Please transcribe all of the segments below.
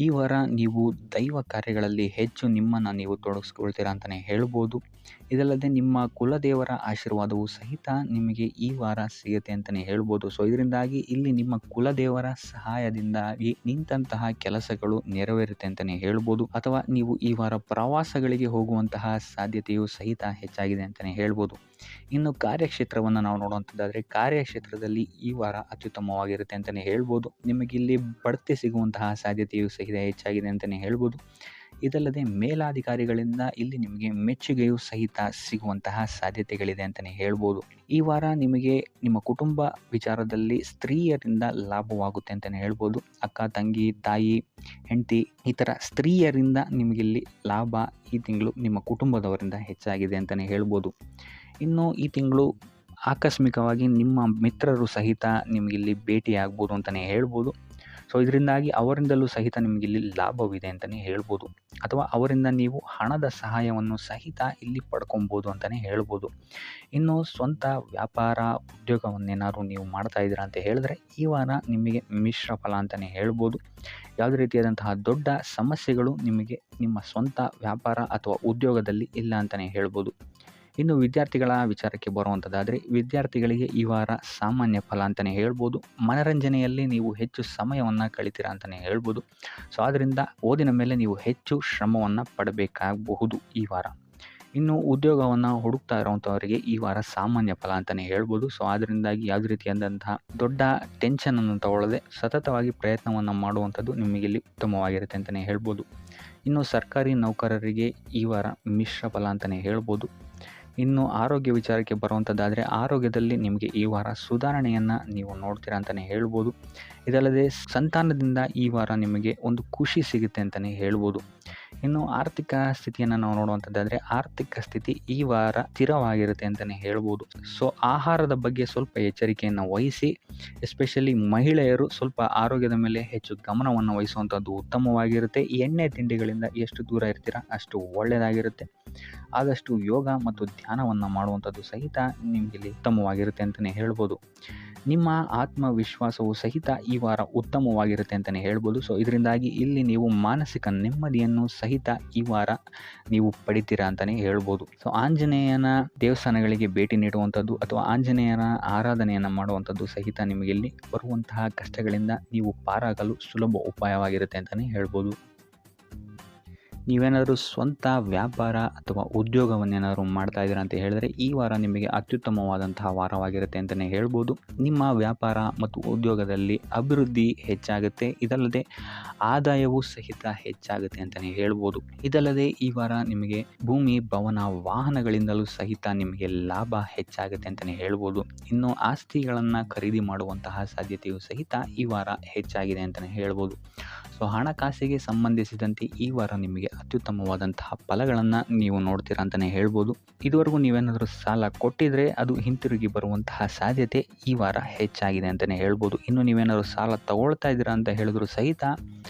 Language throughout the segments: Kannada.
ಈ ವಾರ ನೀವು ದೈವ ಕಾರ್ಯಗಳಲ್ಲಿ ಹೆಚ್ಚು ನಿಮ್ಮನ್ನು ನೀವು ತೊಡಗಿಸ್ಕೊಳ್ತೀರಾ ಅಂತಲೇ ಹೇಳ್ಬೋದು. ಇದಲ್ಲದೆ ನಿಮ್ಮ ಕುಲದೇವರ ಆಶೀರ್ವಾದವು ಸಹಿತ ನಿಮಗೆ ಈ ವಾರ ಸಿಗುತ್ತೆ ಅಂತಲೇ ಹೇಳ್ಬೋದು. ಸೊ ಇದರಿಂದಾಗಿ ಇಲ್ಲಿ ನಿಮ್ಮ ಕುಲದೇವರ ಸಹಾಯದಿಂದಾಗಿ ನಿಂತಹ ಕೆಲಸಗಳು ನೆರವೇರುತ್ತೆ ಅಂತಲೇ ಹೇಳ್ಬೋದು. ಅಥವಾ ನೀವು ಈ ವಾರ ಪ್ರವಾಸಗಳಿಗೆ ಹೋಗುವಂತಹ ಸಾಧ್ಯತೆಯು ಸಹಿತ ಹೆಚ್ಚಾಗಿದೆ ಅಂತಲೇ ಹೇಳ್ಬೋದು. ಇನ್ನು ಕಾರ್ಯಕ್ಷೇತ್ರವನ್ನು ನಾವು ನೋಡುವಂಥದ್ದಾದರೆ ಕಾರ್ಯಕ್ಷೇತ್ರದಲ್ಲಿ ಈ ವಾರ ಅತ್ಯುತ್ತಮವಾಗಿರುತ್ತೆ ಅಂತಲೇ ಹೇಳ್ಬೋದು. ನಿಮಗಿಲ್ಲಿ ಬಡ್ತಿ ಸಿಗುವಂತಹ ಸಾಧ್ಯತೆಯು ಸಹಿತ ಹೆಚ್ಚಾಗಿದೆ ಅಂತಲೇ ಹೇಳ್ಬೋದು. ಇದಲ್ಲದೆ ಮೇಲಾಧಿಕಾರಿಗಳಿಂದ ಇಲ್ಲಿ ನಿಮಗೆ ಮೆಚ್ಚುಗೆಯು ಸಹಿತ ಸಿಗುವಂತಹ ಸಾಧ್ಯತೆಗಳಿದೆ ಅಂತಲೇ ಹೇಳ್ಬೋದು. ಈ ವಾರ ನಿಮಗೆ ನಿಮ್ಮ ಕುಟುಂಬ ವಿಚಾರದಲ್ಲಿ ಸ್ತ್ರೀಯರಿಂದ ಲಾಭವಾಗುತ್ತೆ ಅಂತಲೇ ಹೇಳ್ಬೋದು. ಅಕ್ಕ, ತಂಗಿ, ತಾಯಿ, ಹೆಂಡತಿ ಈ ಥರ ಸ್ತ್ರೀಯರಿಂದ ನಿಮಗಿಲ್ಲಿ ಲಾಭ ಈ ತಿಂಗಳು ನಿಮ್ಮ ಕುಟುಂಬದವರಿಂದ ಹೆಚ್ಚಾಗಿದೆ ಅಂತಲೇ ಹೇಳ್ಬೋದು. ಇನ್ನು ಈ ತಿಂಗಳು ಆಕಸ್ಮಿಕವಾಗಿ ನಿಮ್ಮ ಮಿತ್ರರು ಸಹಿತ ನಿಮಗಿಲ್ಲಿ ಭೇಟಿಯಾಗ್ಬೋದು ಅಂತಲೇ ಹೇಳ್ಬೋದು. ಸೊ ಇದರಿಂದಾಗಿ ಅವರಿಂದಲೂ ಸಹಿತ ನಿಮಗಿಲ್ಲಿ ಲಾಭವಿದೆ ಅಂತಲೇ ಹೇಳ್ಬೋದು. ಅಥವಾ ಅವರಿಂದ ನೀವು ಹಣದ ಸಹಾಯವನ್ನು ಸಹಿತ ಇಲ್ಲಿ ಪಡ್ಕೊಬೋದು ಅಂತಲೇ ಹೇಳ್ಬೋದು. ಇನ್ನು ಸ್ವಂತ ವ್ಯಾಪಾರ ಉದ್ಯೋಗವನ್ನೇನಾದ್ರು ನೀವು ಮಾಡ್ತಾ ಇದ್ದೀರಾ ಅಂತ ಹೇಳಿದ್ರೆ ಈ ವಾರ ನಿಮಗೆ ಮಿಶ್ರ ಫಲ ಅಂತಲೇ ಹೇಳ್ಬೋದು. ಯಾವುದೇ ರೀತಿಯಾದಂತಹ ದೊಡ್ಡ ಸಮಸ್ಯೆಗಳು ನಿಮಗೆ ನಿಮ್ಮ ಸ್ವಂತ ವ್ಯಾಪಾರ ಅಥವಾ ಉದ್ಯೋಗದಲ್ಲಿ ಇಲ್ಲ ಅಂತಲೇ ಹೇಳ್ಬೋದು. ಇನ್ನು ವಿದ್ಯಾರ್ಥಿಗಳ ವಿಚಾರಕ್ಕೆ ಬರುವಂಥದ್ದಾದರೆ ವಿದ್ಯಾರ್ಥಿಗಳಿಗೆ ಈ ವಾರ ಸಾಮಾನ್ಯ ಫಲ ಅಂತಲೇ ಹೇಳ್ಬೋದು. ಮನರಂಜನೆಯಲ್ಲಿ ನೀವು ಹೆಚ್ಚು ಸಮಯವನ್ನು ಕಳಿತೀರಾ ಅಂತಲೇ ಹೇಳ್ಬೋದು. ಸೊ ಆದ್ದರಿಂದ ಓದಿನ ಮೇಲೆ ನೀವು ಹೆಚ್ಚು ಶ್ರಮವನ್ನು ಪಡಬೇಕಾಗಬಹುದು ಈ ವಾರ. ಇನ್ನು ಉದ್ಯೋಗವನ್ನು ಹುಡುಕ್ತಾ ಇರೋವಂಥವರಿಗೆ ಈ ವಾರ ಸಾಮಾನ್ಯ ಫಲ ಅಂತಲೇ ಹೇಳ್ಬೋದು. ಸೊ ಅದರಿಂದಾಗಿ ಯಾವುದೇ ರೀತಿಯಾದಂತಹ ದೊಡ್ಡ ಟೆನ್ಷನನ್ನು ತಗೊಳ್ಳದೆ ಸತತವಾಗಿ ಪ್ರಯತ್ನವನ್ನು ಮಾಡುವಂಥದ್ದು ನಿಮಗಿಲ್ಲಿ ಉತ್ತಮವಾಗಿರುತ್ತೆ ಅಂತಲೇ ಹೇಳ್ಬೋದು. ಇನ್ನು ಸರ್ಕಾರಿ ನೌಕರರಿಗೆ ಈ ವಾರ ಮಿಶ್ರ ಫಲ ಅಂತಲೇ ಹೇಳ್ಬೋದು. ಇನ್ನು ಆರೋಗ್ಯ ವಿಚಾರಕ್ಕೆ ಬರುವಂಥದ್ದಾದರೆ ಆರೋಗ್ಯದಲ್ಲಿ ನಿಮಗೆ ಈ ವಾರ ಸುಧಾರಣೆಯನ್ನು ನೀವು ನೋಡ್ತೀರಾ ಅಂತಲೇ ಹೇಳ್ಬೋದು. ಇದಲ್ಲದೆ ಸಂತಾನದಿಂದ ಈ ವಾರ ನಿಮಗೆ ಒಂದು ಖುಷಿ ಸಿಗುತ್ತೆ ಅಂತಲೇ ಹೇಳ್ಬೋದು. ಇನ್ನು ಆರ್ಥಿಕ ಸ್ಥಿತಿಯನ್ನು ನಾವು ನೋಡುವಂಥದ್ದಾದರೆ ಆರ್ಥಿಕ ಸ್ಥಿತಿ ಈ ವಾರ ಸ್ಥಿರವಾಗಿರುತ್ತೆ ಅಂತಲೇ ಹೇಳ್ಬೋದು. ಸೊ ಆಹಾರದ ಬಗ್ಗೆ ಸ್ವಲ್ಪ ಎಚ್ಚರಿಕೆಯನ್ನು ವಹಿಸಿ, ಎಸ್ಪೆಷಲಿ ಮಹಿಳೆಯರು ಸ್ವಲ್ಪ ಆರೋಗ್ಯದ ಮೇಲೆ ಹೆಚ್ಚು ಗಮನವನ್ನು ವಹಿಸುವಂಥದ್ದು ಉತ್ತಮವಾಗಿರುತ್ತೆ. ಎಣ್ಣೆ ತಿಂಡಿಗಳಿಂದ ಎಷ್ಟು ದೂರ ಇರ್ತೀರಾ ಅಷ್ಟು ಒಳ್ಳೆಯದಾಗಿರುತ್ತೆ. ಆದಷ್ಟು ಯೋಗ ಮತ್ತು ಧ್ಯಾನವನ್ನು ಮಾಡುವಂಥದ್ದು ಸಹಿತ ನಿಮಗಿಲ್ಲಿ ಉತ್ತಮವಾಗಿರುತ್ತೆ ಅಂತಲೇ ಹೇಳ್ಬೋದು. ನಿಮ್ಮ ಆತ್ಮವಿಶ್ವಾಸವು ಸಹಿತ ಈ ವಾರ ಉತ್ತಮವಾಗಿರುತ್ತೆ ಅಂತಲೇ ಹೇಳ್ಬೋದು. ಸೊ ಇದರಿಂದಾಗಿ ಇಲ್ಲಿ ನೀವು ಮಾನಸಿಕ ನೆಮ್ಮದಿಯನ್ನು ಸಹಿತ ಈ ವಾರ ನೀವು ಪಡಿತೀರಾ ಅಂತಲೇ ಹೇಳ್ಬೋದು. ಸೊ ಆಂಜನೇಯನ ದೇವಸ್ಥಾನಗಳಿಗೆ ಭೇಟಿ ನೀಡುವಂಥದ್ದು ಅಥವಾ ಆಂಜನೇಯನ ಆರಾಧನೆಯನ್ನು ಮಾಡುವಂಥದ್ದು ಸಹಿತ ನಿಮಗಿಲ್ಲಿ ಬರುವಂತಹ ಕಷ್ಟಗಳಿಂದ ನೀವು ಪಾರಾಗಲು ಸುಲಭ ಉಪಾಯವಾಗಿರುತ್ತೆ ಅಂತಲೇ ಹೇಳ್ಬೋದು. ನೀವೇನಾದರೂ ಸ್ವಂತ ವ್ಯಾಪಾರ ಅಥವಾ ಉದ್ಯೋಗವನ್ನೇನಾದರೂ ಮಾಡ್ತಾ ಇದ್ದೀರಾ ಅಂತ ಹೇಳಿದ್ರೆ ಈ ವಾರ ನಿಮಗೆ ಅತ್ಯುತ್ತಮವಾದಂತಹ ವಾರವಾಗಿರುತ್ತೆ ಅಂತಲೇ ಹೇಳ್ಬೋದು. ನಿಮ್ಮ ವ್ಯಾಪಾರ ಮತ್ತು ಉದ್ಯೋಗದಲ್ಲಿ ಅಭಿವೃದ್ಧಿ ಹೆಚ್ಚಾಗುತ್ತೆ. ಇದಲ್ಲದೆ ಆದಾಯವೂ ಸಹಿತ ಹೆಚ್ಚಾಗುತ್ತೆ ಅಂತಲೇ ಹೇಳ್ಬೋದು. ಇದಲ್ಲದೆ ಈ ವಾರ ನಿಮಗೆ ಭೂಮಿ, ಭವನ, ವಾಹನಗಳಿಂದಲೂ ಸಹಿತ ನಿಮಗೆ ಲಾಭ ಹೆಚ್ಚಾಗುತ್ತೆ ಅಂತಲೇ ಹೇಳ್ಬೋದು. ಇನ್ನು ಆಸ್ತಿಗಳನ್ನು ಖರೀದಿ ಮಾಡುವಂತಹ ಸಾಧ್ಯತೆಯೂ ಸಹಿತ ಈ ವಾರ ಹೆಚ್ಚಾಗಿದೆ ಅಂತಲೇ ಹೇಳ್ಬೋದು. ಸೊ ಹಣಕಾಸಿಗೆ ಸಂಬಂಧಿಸಿದಂತೆ ಈ ವಾರ ನಿಮಗೆ ಅತ್ಯುತ್ತಮವಾದಂತಹ ಫಲಗಳನ್ನು ನೀವು ನೋಡ್ತೀರಾ ಅಂತಲೇ ಹೇಳ್ಬೋದು. ಇದುವರೆಗೂ ನೀವೇನಾದರೂ ಸಾಲ ಕೊಟ್ಟಿದ್ರೆ ಅದು ಹಿಂತಿರುಗಿ ಬರುವಂತಹ ಸಾಧ್ಯತೆ ಈ ವಾರ ಹೆಚ್ಚಾಗಿದೆ ಅಂತಲೇ ಹೇಳ್ಬೋದು. ಇನ್ನು ನೀವೇನಾದರೂ ಸಾಲ ತಗೊಳ್ತಾ ಇದ್ದೀರಾ ಅಂತ ಹೇಳಿದ್ರು ಸಹಿತ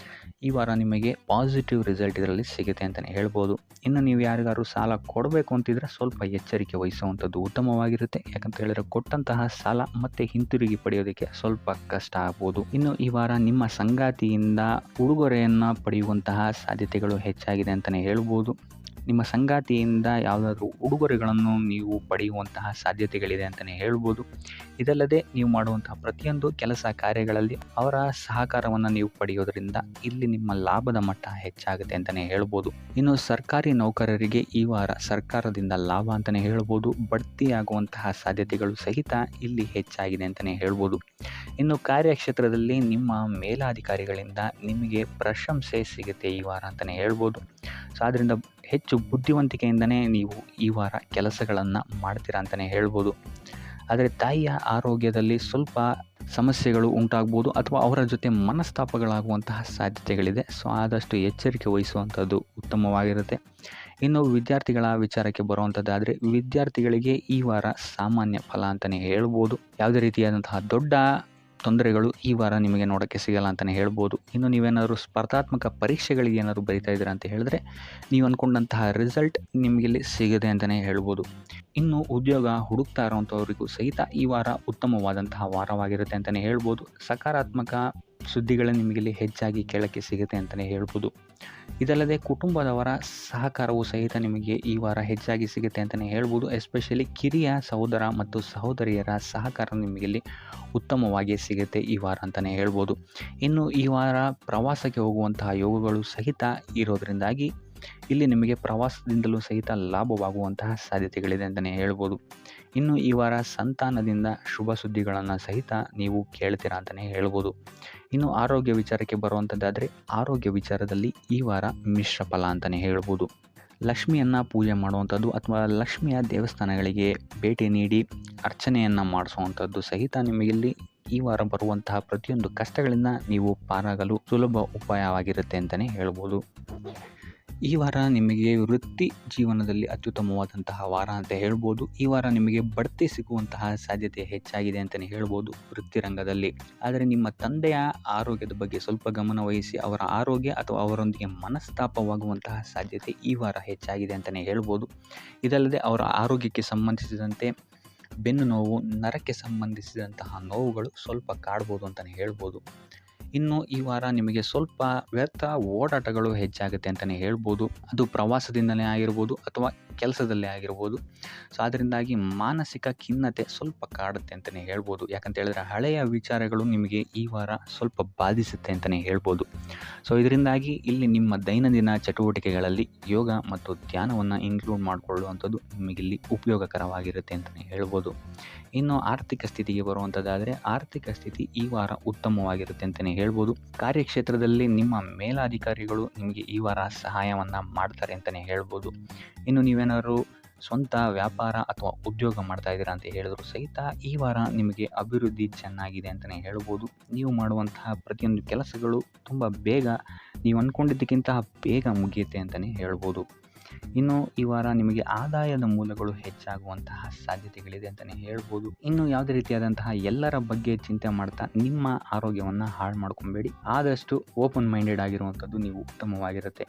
ಈ ವಾರ ನಿಮಗೆ ಪಾಸಿಟಿವ್ ರಿಸಲ್ಟ್ ಇದರಲ್ಲಿ ಸಿಗುತ್ತೆ ಅಂತಲೇ ಹೇಳ್ಬೋದು. ಇನ್ನು ನೀವು ಯಾರಿಗಾದ್ರು ಸಾಲ ಕೊಡಬೇಕು ಅಂತಿದ್ರೆ ಸ್ವಲ್ಪ ಎಚ್ಚರಿಕೆ ವಹಿಸುವಂಥದ್ದು ಉತ್ತಮವಾಗಿರುತ್ತೆ. ಯಾಕಂತ ಹೇಳಿದ್ರೆ ಕೊಟ್ಟಂತಹ ಸಾಲ ಮತ್ತೆ ಹಿಂತಿರುಗಿ ಪಡೆಯೋದಕ್ಕೆ ಸ್ವಲ್ಪ ಕಷ್ಟ ಆಗ್ಬೋದು. ಇನ್ನು ಈ ವಾರ ನಿಮ್ಮ ಸಂಗಾತಿಯಿಂದ ಉಡುಗೊರೆಯನ್ನು ಪಡೆಯುವಂತಹ ಸಾಧ್ಯತೆಗಳು ಹೆಚ್ಚಾಗಿದೆ ಅಂತಲೇ ಹೇಳ್ಬೋದು. ನಿಮ್ಮ ಸಂಗಾತಿಯಿಂದ ಯಾವುದಾದ್ರೂ ಉಡುಗೊರೆಗಳನ್ನು ನೀವು ಪಡೆಯುವಂತಹ ಸಾಧ್ಯತೆಗಳಿದೆ ಅಂತಲೇ ಹೇಳ್ಬೋದು. ಇದಲ್ಲದೆ ನೀವು ಮಾಡುವಂತಹ ಪ್ರತಿಯೊಂದು ಕೆಲಸ ಕಾರ್ಯಗಳಲ್ಲಿ ಅವರ ಸಹಕಾರವನ್ನು ನೀವು ಪಡೆಯೋದರಿಂದ ಇಲ್ಲಿ ನಿಮ್ಮ ಲಾಭದ ಮಟ್ಟ ಹೆಚ್ಚಾಗುತ್ತೆ ಅಂತಲೇ ಹೇಳ್ಬೋದು. ಇನ್ನು ಸರ್ಕಾರಿ ನೌಕರರಿಗೆ ಈ ವಾರ ಸರ್ಕಾರದಿಂದ ಲಾಭ ಅಂತಲೇ ಹೇಳ್ಬೋದು. ಬಡ್ತಿಯಾಗುವಂತಹ ಸಾಧ್ಯತೆಗಳು ಸಹಿತ ಇಲ್ಲಿ ಹೆಚ್ಚಾಗಿದೆ ಅಂತಲೇ ಹೇಳ್ಬೋದು. ಇನ್ನು ಕಾರ್ಯಕ್ಷೇತ್ರದಲ್ಲಿ ನಿಮ್ಮ ಮೇಲಾಧಿಕಾರಿಗಳಿಂದ ನಿಮಗೆ ಪ್ರಶಂಸೆ ಸಿಗುತ್ತೆ ಈ ವಾರ ಅಂತಲೇ ಹೇಳ್ಬೋದು. ಸೊ ಆದ್ದರಿಂದ ಹೆಚ್ಚು ಬುದ್ಧಿವಂತಿಕೆಯಿಂದನೇ ನೀವು ಈ ವಾರ ಕೆಲಸಗಳನ್ನು ಮಾಡ್ತೀರಾ ಅಂತಲೇ ಹೇಳ್ಬೋದು. ಆದರೆ ತಾಯಿಯ ಆರೋಗ್ಯದಲ್ಲಿ ಸ್ವಲ್ಪ ಸಮಸ್ಯೆಗಳು ಉಂಟಾಗ್ಬೋದು ಅಥವಾ ಅವರ ಜೊತೆ ಮನಸ್ತಾಪಗಳಾಗುವಂತಹ ಸಾಧ್ಯತೆಗಳಿದೆ. ಸೊ ಆದಷ್ಟು ಎಚ್ಚರಿಕೆ ವಹಿಸುವಂಥದ್ದು ಉತ್ತಮವಾಗಿರುತ್ತೆ. ಇನ್ನು ವಿದ್ಯಾರ್ಥಿಗಳ ವಿಚಾರಕ್ಕೆ ಬರುವಂಥದ್ದಾದರೆ ವಿದ್ಯಾರ್ಥಿಗಳಿಗೆ ಈ ವಾರ ಸಾಮಾನ್ಯ ಫಲ ಅಂತಲೇ ಹೇಳ್ಬೋದು. ಯಾವುದೇ ರೀತಿಯಾದಂತಹ ದೊಡ್ಡ ತೊಂದರೆಗಳು ಈ ವಾರ ನಿಮಗೆ ನೋಡೋಕ್ಕೆ ಸಿಗಲ್ಲ ಅಂತಲೇ ಹೇಳ್ಬೋದು. ಇನ್ನು ನೀವೇನಾದರೂ ಸ್ಪರ್ಧಾತ್ಮಕ ಪರೀಕ್ಷೆಗಳಿಗೆ ಏನಾದರೂ ಬರಿತಾ ಇದ್ದೀರಾ ಅಂತ ಹೇಳಿದ್ರೆ ನೀವು ಅಂದ್ಕೊಂಡಂತಹ ರಿಸಲ್ಟ್ ನಿಮಗಿಲ್ಲಿ ಸಿಗದೆ ಅಂತಲೇ ಹೇಳ್ಬೋದು. ಇನ್ನು ಉದ್ಯೋಗ ಹುಡುಕ್ತಾ ಇರೋವಂಥವ್ರಿಗೂ ಸಹಿತ ಈ ವಾರ ಉತ್ತಮವಾದಂತಹ ವಾರವಾಗಿರುತ್ತೆ ಅಂತಲೇ ಹೇಳ್ಬೋದು. ಸಕಾರಾತ್ಮಕ ಸುದ್ದಿಗಳು ನಿಮಗಿಲ್ಲಿ ಹೆಚ್ಚಾಗಿ ಕೇಳೋಕ್ಕೆ ಸಿಗುತ್ತೆ ಅಂತಲೇ ಹೇಳ್ಬೋದು. ಇದಲ್ಲದೆ ಕುಟುಂಬದವರ ಸಹಕಾರವು ಸಹಿತ ನಿಮಗೆ ಈ ವಾರ ಹೆಚ್ಚಾಗಿ ಸಿಗುತ್ತೆ ಅಂತಲೇ ಹೇಳ್ಬೋದು. ಎಸ್ಪೆಷಲಿ ಕಿರಿಯ ಸಹೋದರ ಮತ್ತು ಸಹೋದರಿಯರ ಸಹಕಾರ ನಿಮಗಿಲ್ಲಿ ಉತ್ತಮವಾಗಿ ಸಿಗುತ್ತೆ ಈ ವಾರ ಅಂತಲೇ ಹೇಳ್ಬೋದು. ಇನ್ನು ಈ ವಾರ ಪ್ರವಾಸಕ್ಕೆ ಹೋಗುವಂತಹ ಯೋಗಗಳು ಸಹಿತ ಇರೋದರಿಂದಾಗಿ ಇಲ್ಲಿ ನಿಮಗೆ ಪ್ರವಾಸದಿಂದಲೂ ಸಹಿತ ಲಾಭವಾಗುವಂತಹ ಸಾಧ್ಯತೆಗಳಿದೆ ಅಂತಲೇ ಹೇಳ್ಬೋದು. ಇನ್ನು ಈ ವಾರ ಸಂತಾನದಿಂದ ಶುಭ ಸುದ್ದಿಗಳನ್ನು ಸಹಿತ ನೀವು ಕೇಳ್ತೀರಾ ಅಂತಲೇ ಹೇಳ್ಬೋದು. ಇನ್ನು ಆರೋಗ್ಯ ವಿಚಾರಕ್ಕೆ ಬರುವಂಥದ್ದಾದರೆ ಆರೋಗ್ಯ ವಿಚಾರದಲ್ಲಿ ಈ ವಾರ ಮಿಶ್ರ ಫಲ ಅಂತಲೇ ಹೇಳ್ಬೋದು. ಲಕ್ಷ್ಮಿಯನ್ನು ಪೂಜೆ ಮಾಡುವಂಥದ್ದು ಅಥವಾ ಲಕ್ಷ್ಮಿಯ ದೇವಸ್ಥಾನಗಳಿಗೆ ಭೇಟಿ ನೀಡಿ ಅರ್ಚನೆಯನ್ನು ಮಾಡಿಸುವಂಥದ್ದು ಸಹಿತ ನಿಮಗಿಲ್ಲಿ ಈ ವಾರ ಬರುವಂತಹ ಪ್ರತಿಯೊಂದು ಕಷ್ಟಗಳಿಂದ ನೀವು ಪಾರಾಗಲು ಸುಲಭ ಉಪಾಯವಾಗಿರುತ್ತೆ ಅಂತಲೇ ಹೇಳ್ಬೋದು. ಈ ವಾರ ನಿಮಗೆ ವೃತ್ತಿ ಜೀವನದಲ್ಲಿ ಅತ್ಯುತ್ತಮವಾದಂತಹ ವಾರ ಅಂತ ಹೇಳ್ಬೋದು. ಈ ವಾರ ನಿಮಗೆ ಬಡ್ತಿ ಸಿಗುವಂತಹ ಸಾಧ್ಯತೆ ಹೆಚ್ಚಾಗಿದೆ ಅಂತಲೇ ಹೇಳ್ಬೋದು ವೃತ್ತಿ ರಂಗದಲ್ಲಿ. ಆದರೆ ನಿಮ್ಮ ತಂದೆಯ ಆರೋಗ್ಯದ ಬಗ್ಗೆ ಸ್ವಲ್ಪ ಗಮನ ವಹಿಸಿ ಅವರ ಆರೋಗ್ಯ ಅಥವಾ ಅವರೊಂದಿಗೆ ಮನಸ್ತಾಪವಾಗುವಂತಹ ಸಾಧ್ಯತೆ ಈ ವಾರ ಹೆಚ್ಚಾಗಿದೆ ಅಂತಲೇ ಹೇಳ್ಬೋದು. ಇದಲ್ಲದೆ ಅವರ ಆರೋಗ್ಯಕ್ಕೆ ಸಂಬಂಧಿಸಿದಂತೆ ಬೆನ್ನು ನೋವು, ನರಕ್ಕೆ ಸಂಬಂಧಿಸಿದಂತಹ ನೋವುಗಳು ಸ್ವಲ್ಪ ಕಾಡ್ಬೋದು ಅಂತಲೇ ಹೇಳ್ಬೋದು. ಇನ್ನು ಈ ವಾರ ನಿಮಗೆ ಸ್ವಲ್ಪ ವ್ಯರ್ಥ ಓಡಾಟಗಳು ಹೆಚ್ಚಾಗುತ್ತೆ ಅಂತಲೇ ಹೇಳ್ಬೋದು. ಅದು ಪ್ರವಾಸದಿಂದಲೇ ಆಗಿರ್ಬೋದು ಅಥವಾ ಕೆಲಸದಲ್ಲೇ ಆಗಿರ್ಬೋದು. ಸೊ ಅದರಿಂದಾಗಿ ಮಾನಸಿಕ ಖಿನ್ನತೆ ಸ್ವಲ್ಪ ಕಾಡುತ್ತೆ ಅಂತಲೇ ಹೇಳ್ಬೋದು. ಯಾಕಂತ ಹೇಳಿದ್ರೆ ಹಳೆಯ ವಿಚಾರಗಳು ನಿಮಗೆ ಈ ವಾರ ಸ್ವಲ್ಪ ಬಾಧಿಸುತ್ತೆ ಅಂತಲೇ ಹೇಳ್ಬೋದು. ಸೊ ಇದರಿಂದಾಗಿ ಇಲ್ಲಿ ನಿಮ್ಮ ದೈನಂದಿನ ಚಟುವಟಿಕೆಗಳಲ್ಲಿ ಯೋಗ ಮತ್ತು ಧ್ಯಾನವನ್ನು ಇನ್ಕ್ಲೂಡ್ ಮಾಡಿಕೊಳ್ಳುವಂಥದ್ದು ನಿಮಗಿಲ್ಲಿ ಉಪಯೋಗಕರವಾಗಿರುತ್ತೆ ಅಂತಲೇ ಹೇಳ್ಬೋದು. ಇನ್ನು ಆರ್ಥಿಕ ಸ್ಥಿತಿಗೆ ಬರುವಂಥದ್ದಾದರೆ ಆರ್ಥಿಕ ಸ್ಥಿತಿ ಈ ವಾರ ಉತ್ತಮವಾಗಿರುತ್ತೆ ಅಂತಲೇ ಹೇಳ್ಬೋದು. ಕಾರ್ಯಕ್ಷೇತ್ರದಲ್ಲಿ ನಿಮ್ಮ ಮೇಲಾಧಿಕಾರಿಗಳು ನಿಮಗೆ ಈ ವಾರ ಸಹಾಯವನ್ನು ಮಾಡ್ತಾರೆ ಅಂತಲೇ ಹೇಳ್ಬೋದು. ಇನ್ನು ನೀವೇನಾದ್ರು ಸ್ವಂತ ವ್ಯಾಪಾರ ಅಥವಾ ಉದ್ಯೋಗ ಮಾಡ್ತಾ ಇದ್ದೀರಾ ಅಂತ ಹೇಳಿದ್ರು ಸಹಿತ ಈ ವಾರ ನಿಮಗೆ ಅಭಿವೃದ್ಧಿ ಚೆನ್ನಾಗಿದೆ ಅಂತಲೇ ಹೇಳ್ಬೋದು. ನೀವು ಮಾಡುವಂತಹ ಪ್ರತಿಯೊಂದು ಕೆಲಸಗಳು ತುಂಬ ಬೇಗ ನೀವು ಅಂದ್ಕೊಂಡಿದ್ದಕ್ಕಿಂತ ಬೇಗ ಮುಗಿಯುತ್ತೆ ಅಂತಲೇ ಹೇಳ್ಬೋದು. ಇನ್ನು ಈ ವಾರ ನಿಮಗೆ ಆದಾಯದ ಮೂಲಗಳು ಹೆಚ್ಚಾಗುವಂತಹ ಸಾಧ್ಯತೆಗಳಿದೆ ಅಂತಲೇ ಹೇಳ್ಬೋದು. ಇನ್ನು ಯಾವುದೇ ರೀತಿಯಾದಂತಹ ಎಲ್ಲರ ಬಗ್ಗೆ ಚಿಂತೆ ಮಾಡ್ತಾ ನಿಮ್ಮ ಆರೋಗ್ಯವನ್ನು ಹಾಳು ಮಾಡ್ಕೊಬೇಡಿ. ಆದಷ್ಟು ಓಪನ್ ಮೈಂಡೆಡ್ ಆಗಿರುವಂಥದ್ದು ನೀವು ಉತ್ತಮವಾಗಿರುತ್ತೆ.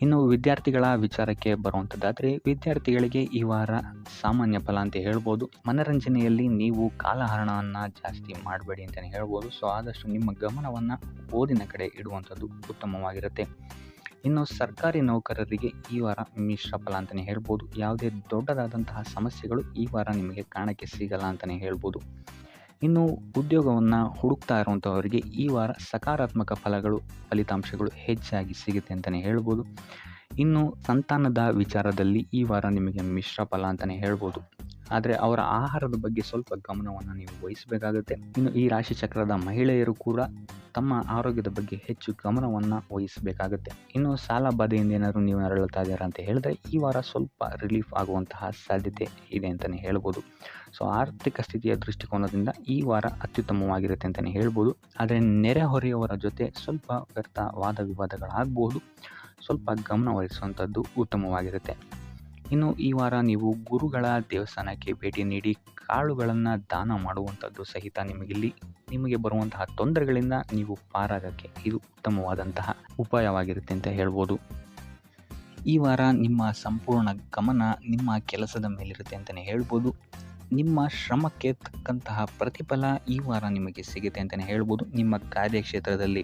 ಇನ್ನು ವಿದ್ಯಾರ್ಥಿಗಳ ವಿಚಾರಕ್ಕೆ ಬರುವಂಥದ್ದಾದರೆ ವಿದ್ಯಾರ್ಥಿಗಳಿಗೆ ಈ ವಾರ ಸಾಮಾನ್ಯ ಫಲ ಅಂತ ಹೇಳ್ಬೋದು. ಮನರಂಜನೆಯಲ್ಲಿ ನೀವು ಕಾಲಹರಣವನ್ನು ಜಾಸ್ತಿ ಮಾಡಬೇಡಿ ಅಂತಲೇ ಹೇಳ್ಬೋದು. ಸೊ ಆದಷ್ಟು ನಿಮ್ಮ ಗಮನವನ್ನು ಓದಿನ ಕಡೆ ಇಡುವಂಥದ್ದು ಉತ್ತಮವಾಗಿರುತ್ತೆ. ಇನ್ನು ಸರ್ಕಾರಿ ನೌಕರರಿಗೆ ಈ ವಾರ ಮಿಶ್ರ ಫಲ ಅಂತಲೇ ಹೇಳ್ಬೋದು. ಯಾವುದೇ ದೊಡ್ಡದಾದಂತಹ ಸಮಸ್ಯೆಗಳು ಈ ವಾರ ನಿಮಗೆ ಕಾಣಕ್ಕೆ ಸಿಗಲ್ಲ ಅಂತಲೇ ಹೇಳ್ಬೋದು. ಇನ್ನು ಉದ್ಯೋಗವನ್ನು ಹುಡುಕ್ತಾ ಇರುವಂಥವರಿಗೆ ಈ ವಾರ ಸಕಾರಾತ್ಮಕ ಫಲಿತಾಂಶಗಳು ಹೆಚ್ಚಾಗಿ ಸಿಗುತ್ತೆ ಅಂತಲೇ ಹೇಳ್ಬೋದು. ಇನ್ನು ಸಂತಾನದ ವಿಚಾರದಲ್ಲಿ ಈ ವಾರ ನಿಮಗೆ ಮಿಶ್ರ ಫಲ ಅಂತಲೇ ಹೇಳ್ಬೋದು. ಆದರೆ ಅವರ ಆಹಾರದ ಬಗ್ಗೆ ಸ್ವಲ್ಪ ಗಮನವನ್ನು ನೀವು ವಹಿಸಬೇಕಾಗುತ್ತೆ. ಇನ್ನು ಈ ರಾಶಿ ಚಕ್ರದ ಮಹಿಳೆಯರು ಕೂಡ ತಮ್ಮ ಆರೋಗ್ಯದ ಬಗ್ಗೆ ಹೆಚ್ಚು ಗಮನವನ್ನು ವಹಿಸಬೇಕಾಗುತ್ತೆ. ಇನ್ನು ಸಾಲ ಬಾಧೆಯಿಂದ ಏನಾದರೂ ನೀವು ನರಳುತ್ತಾ ಇದ್ದೀರಾ ಅಂತ ಹೇಳಿದ್ರೆ ಈ ವಾರ ಸ್ವಲ್ಪ ರಿಲೀಫ್ ಆಗುವಂತಹ ಸಾಧ್ಯತೆ ಇದೆ ಅಂತಲೇ ಹೇಳ್ಬೋದು. ಸೊ ಆರ್ಥಿಕ ಸ್ಥಿತಿಯ ದೃಷ್ಟಿಕೋನದಿಂದ ಈ ವಾರ ಅತ್ಯುತ್ತಮವಾಗಿರುತ್ತೆ ಅಂತಲೇ ಹೇಳ್ಬೋದು. ಆದರೆ ನೆರೆಹೊರೆಯವರ ಜೊತೆ ಸ್ವಲ್ಪ ವ್ಯರ್ಥ ವಾದ ವಿವಾದಗಳಾಗಬಹುದು. ಸ್ವಲ್ಪ ಗಮನ ವಹಿಸುವಂಥದ್ದು ಉತ್ತಮವಾಗಿರುತ್ತೆ. ಇನ್ನು ಈ ವಾರ ನೀವು ಗುರುಗಳ ದೇವಸ್ಥಾನಕ್ಕೆ ಭೇಟಿ ನೀಡಿ ಕಾಳುಗಳನ್ನು ದಾನ ಮಾಡುವಂಥದ್ದು ಸಹಿತ ನಿಮಗೆ ಬರುವಂತಹ ತೊಂದರೆಗಳಿಂದ ನೀವು ಪಾರಾಗಕ್ಕೆ ಇದು ಉತ್ತಮವಾದಂತಹ ಉಪಾಯವಾಗಿರುತ್ತೆ ಅಂತ ಹೇಳ್ಬೋದು. ಈ ವಾರ ನಿಮ್ಮ ಸಂಪೂರ್ಣ ಗಮನ ನಿಮ್ಮ ಕೆಲಸದ ಮೇಲಿರುತ್ತೆ ಅಂತಲೇ ಹೇಳ್ಬೋದು. ನಿಮ್ಮ ಶ್ರಮಕ್ಕೆ ತಕ್ಕಂತಹ ಪ್ರತಿಫಲ ಈ ವಾರ ನಿಮಗೆ ಸಿಗುತ್ತೆ ಅಂತಲೇ ಹೇಳ್ಬೋದು ನಿಮ್ಮ ಕಾರ್ಯಕ್ಷೇತ್ರದಲ್ಲಿ.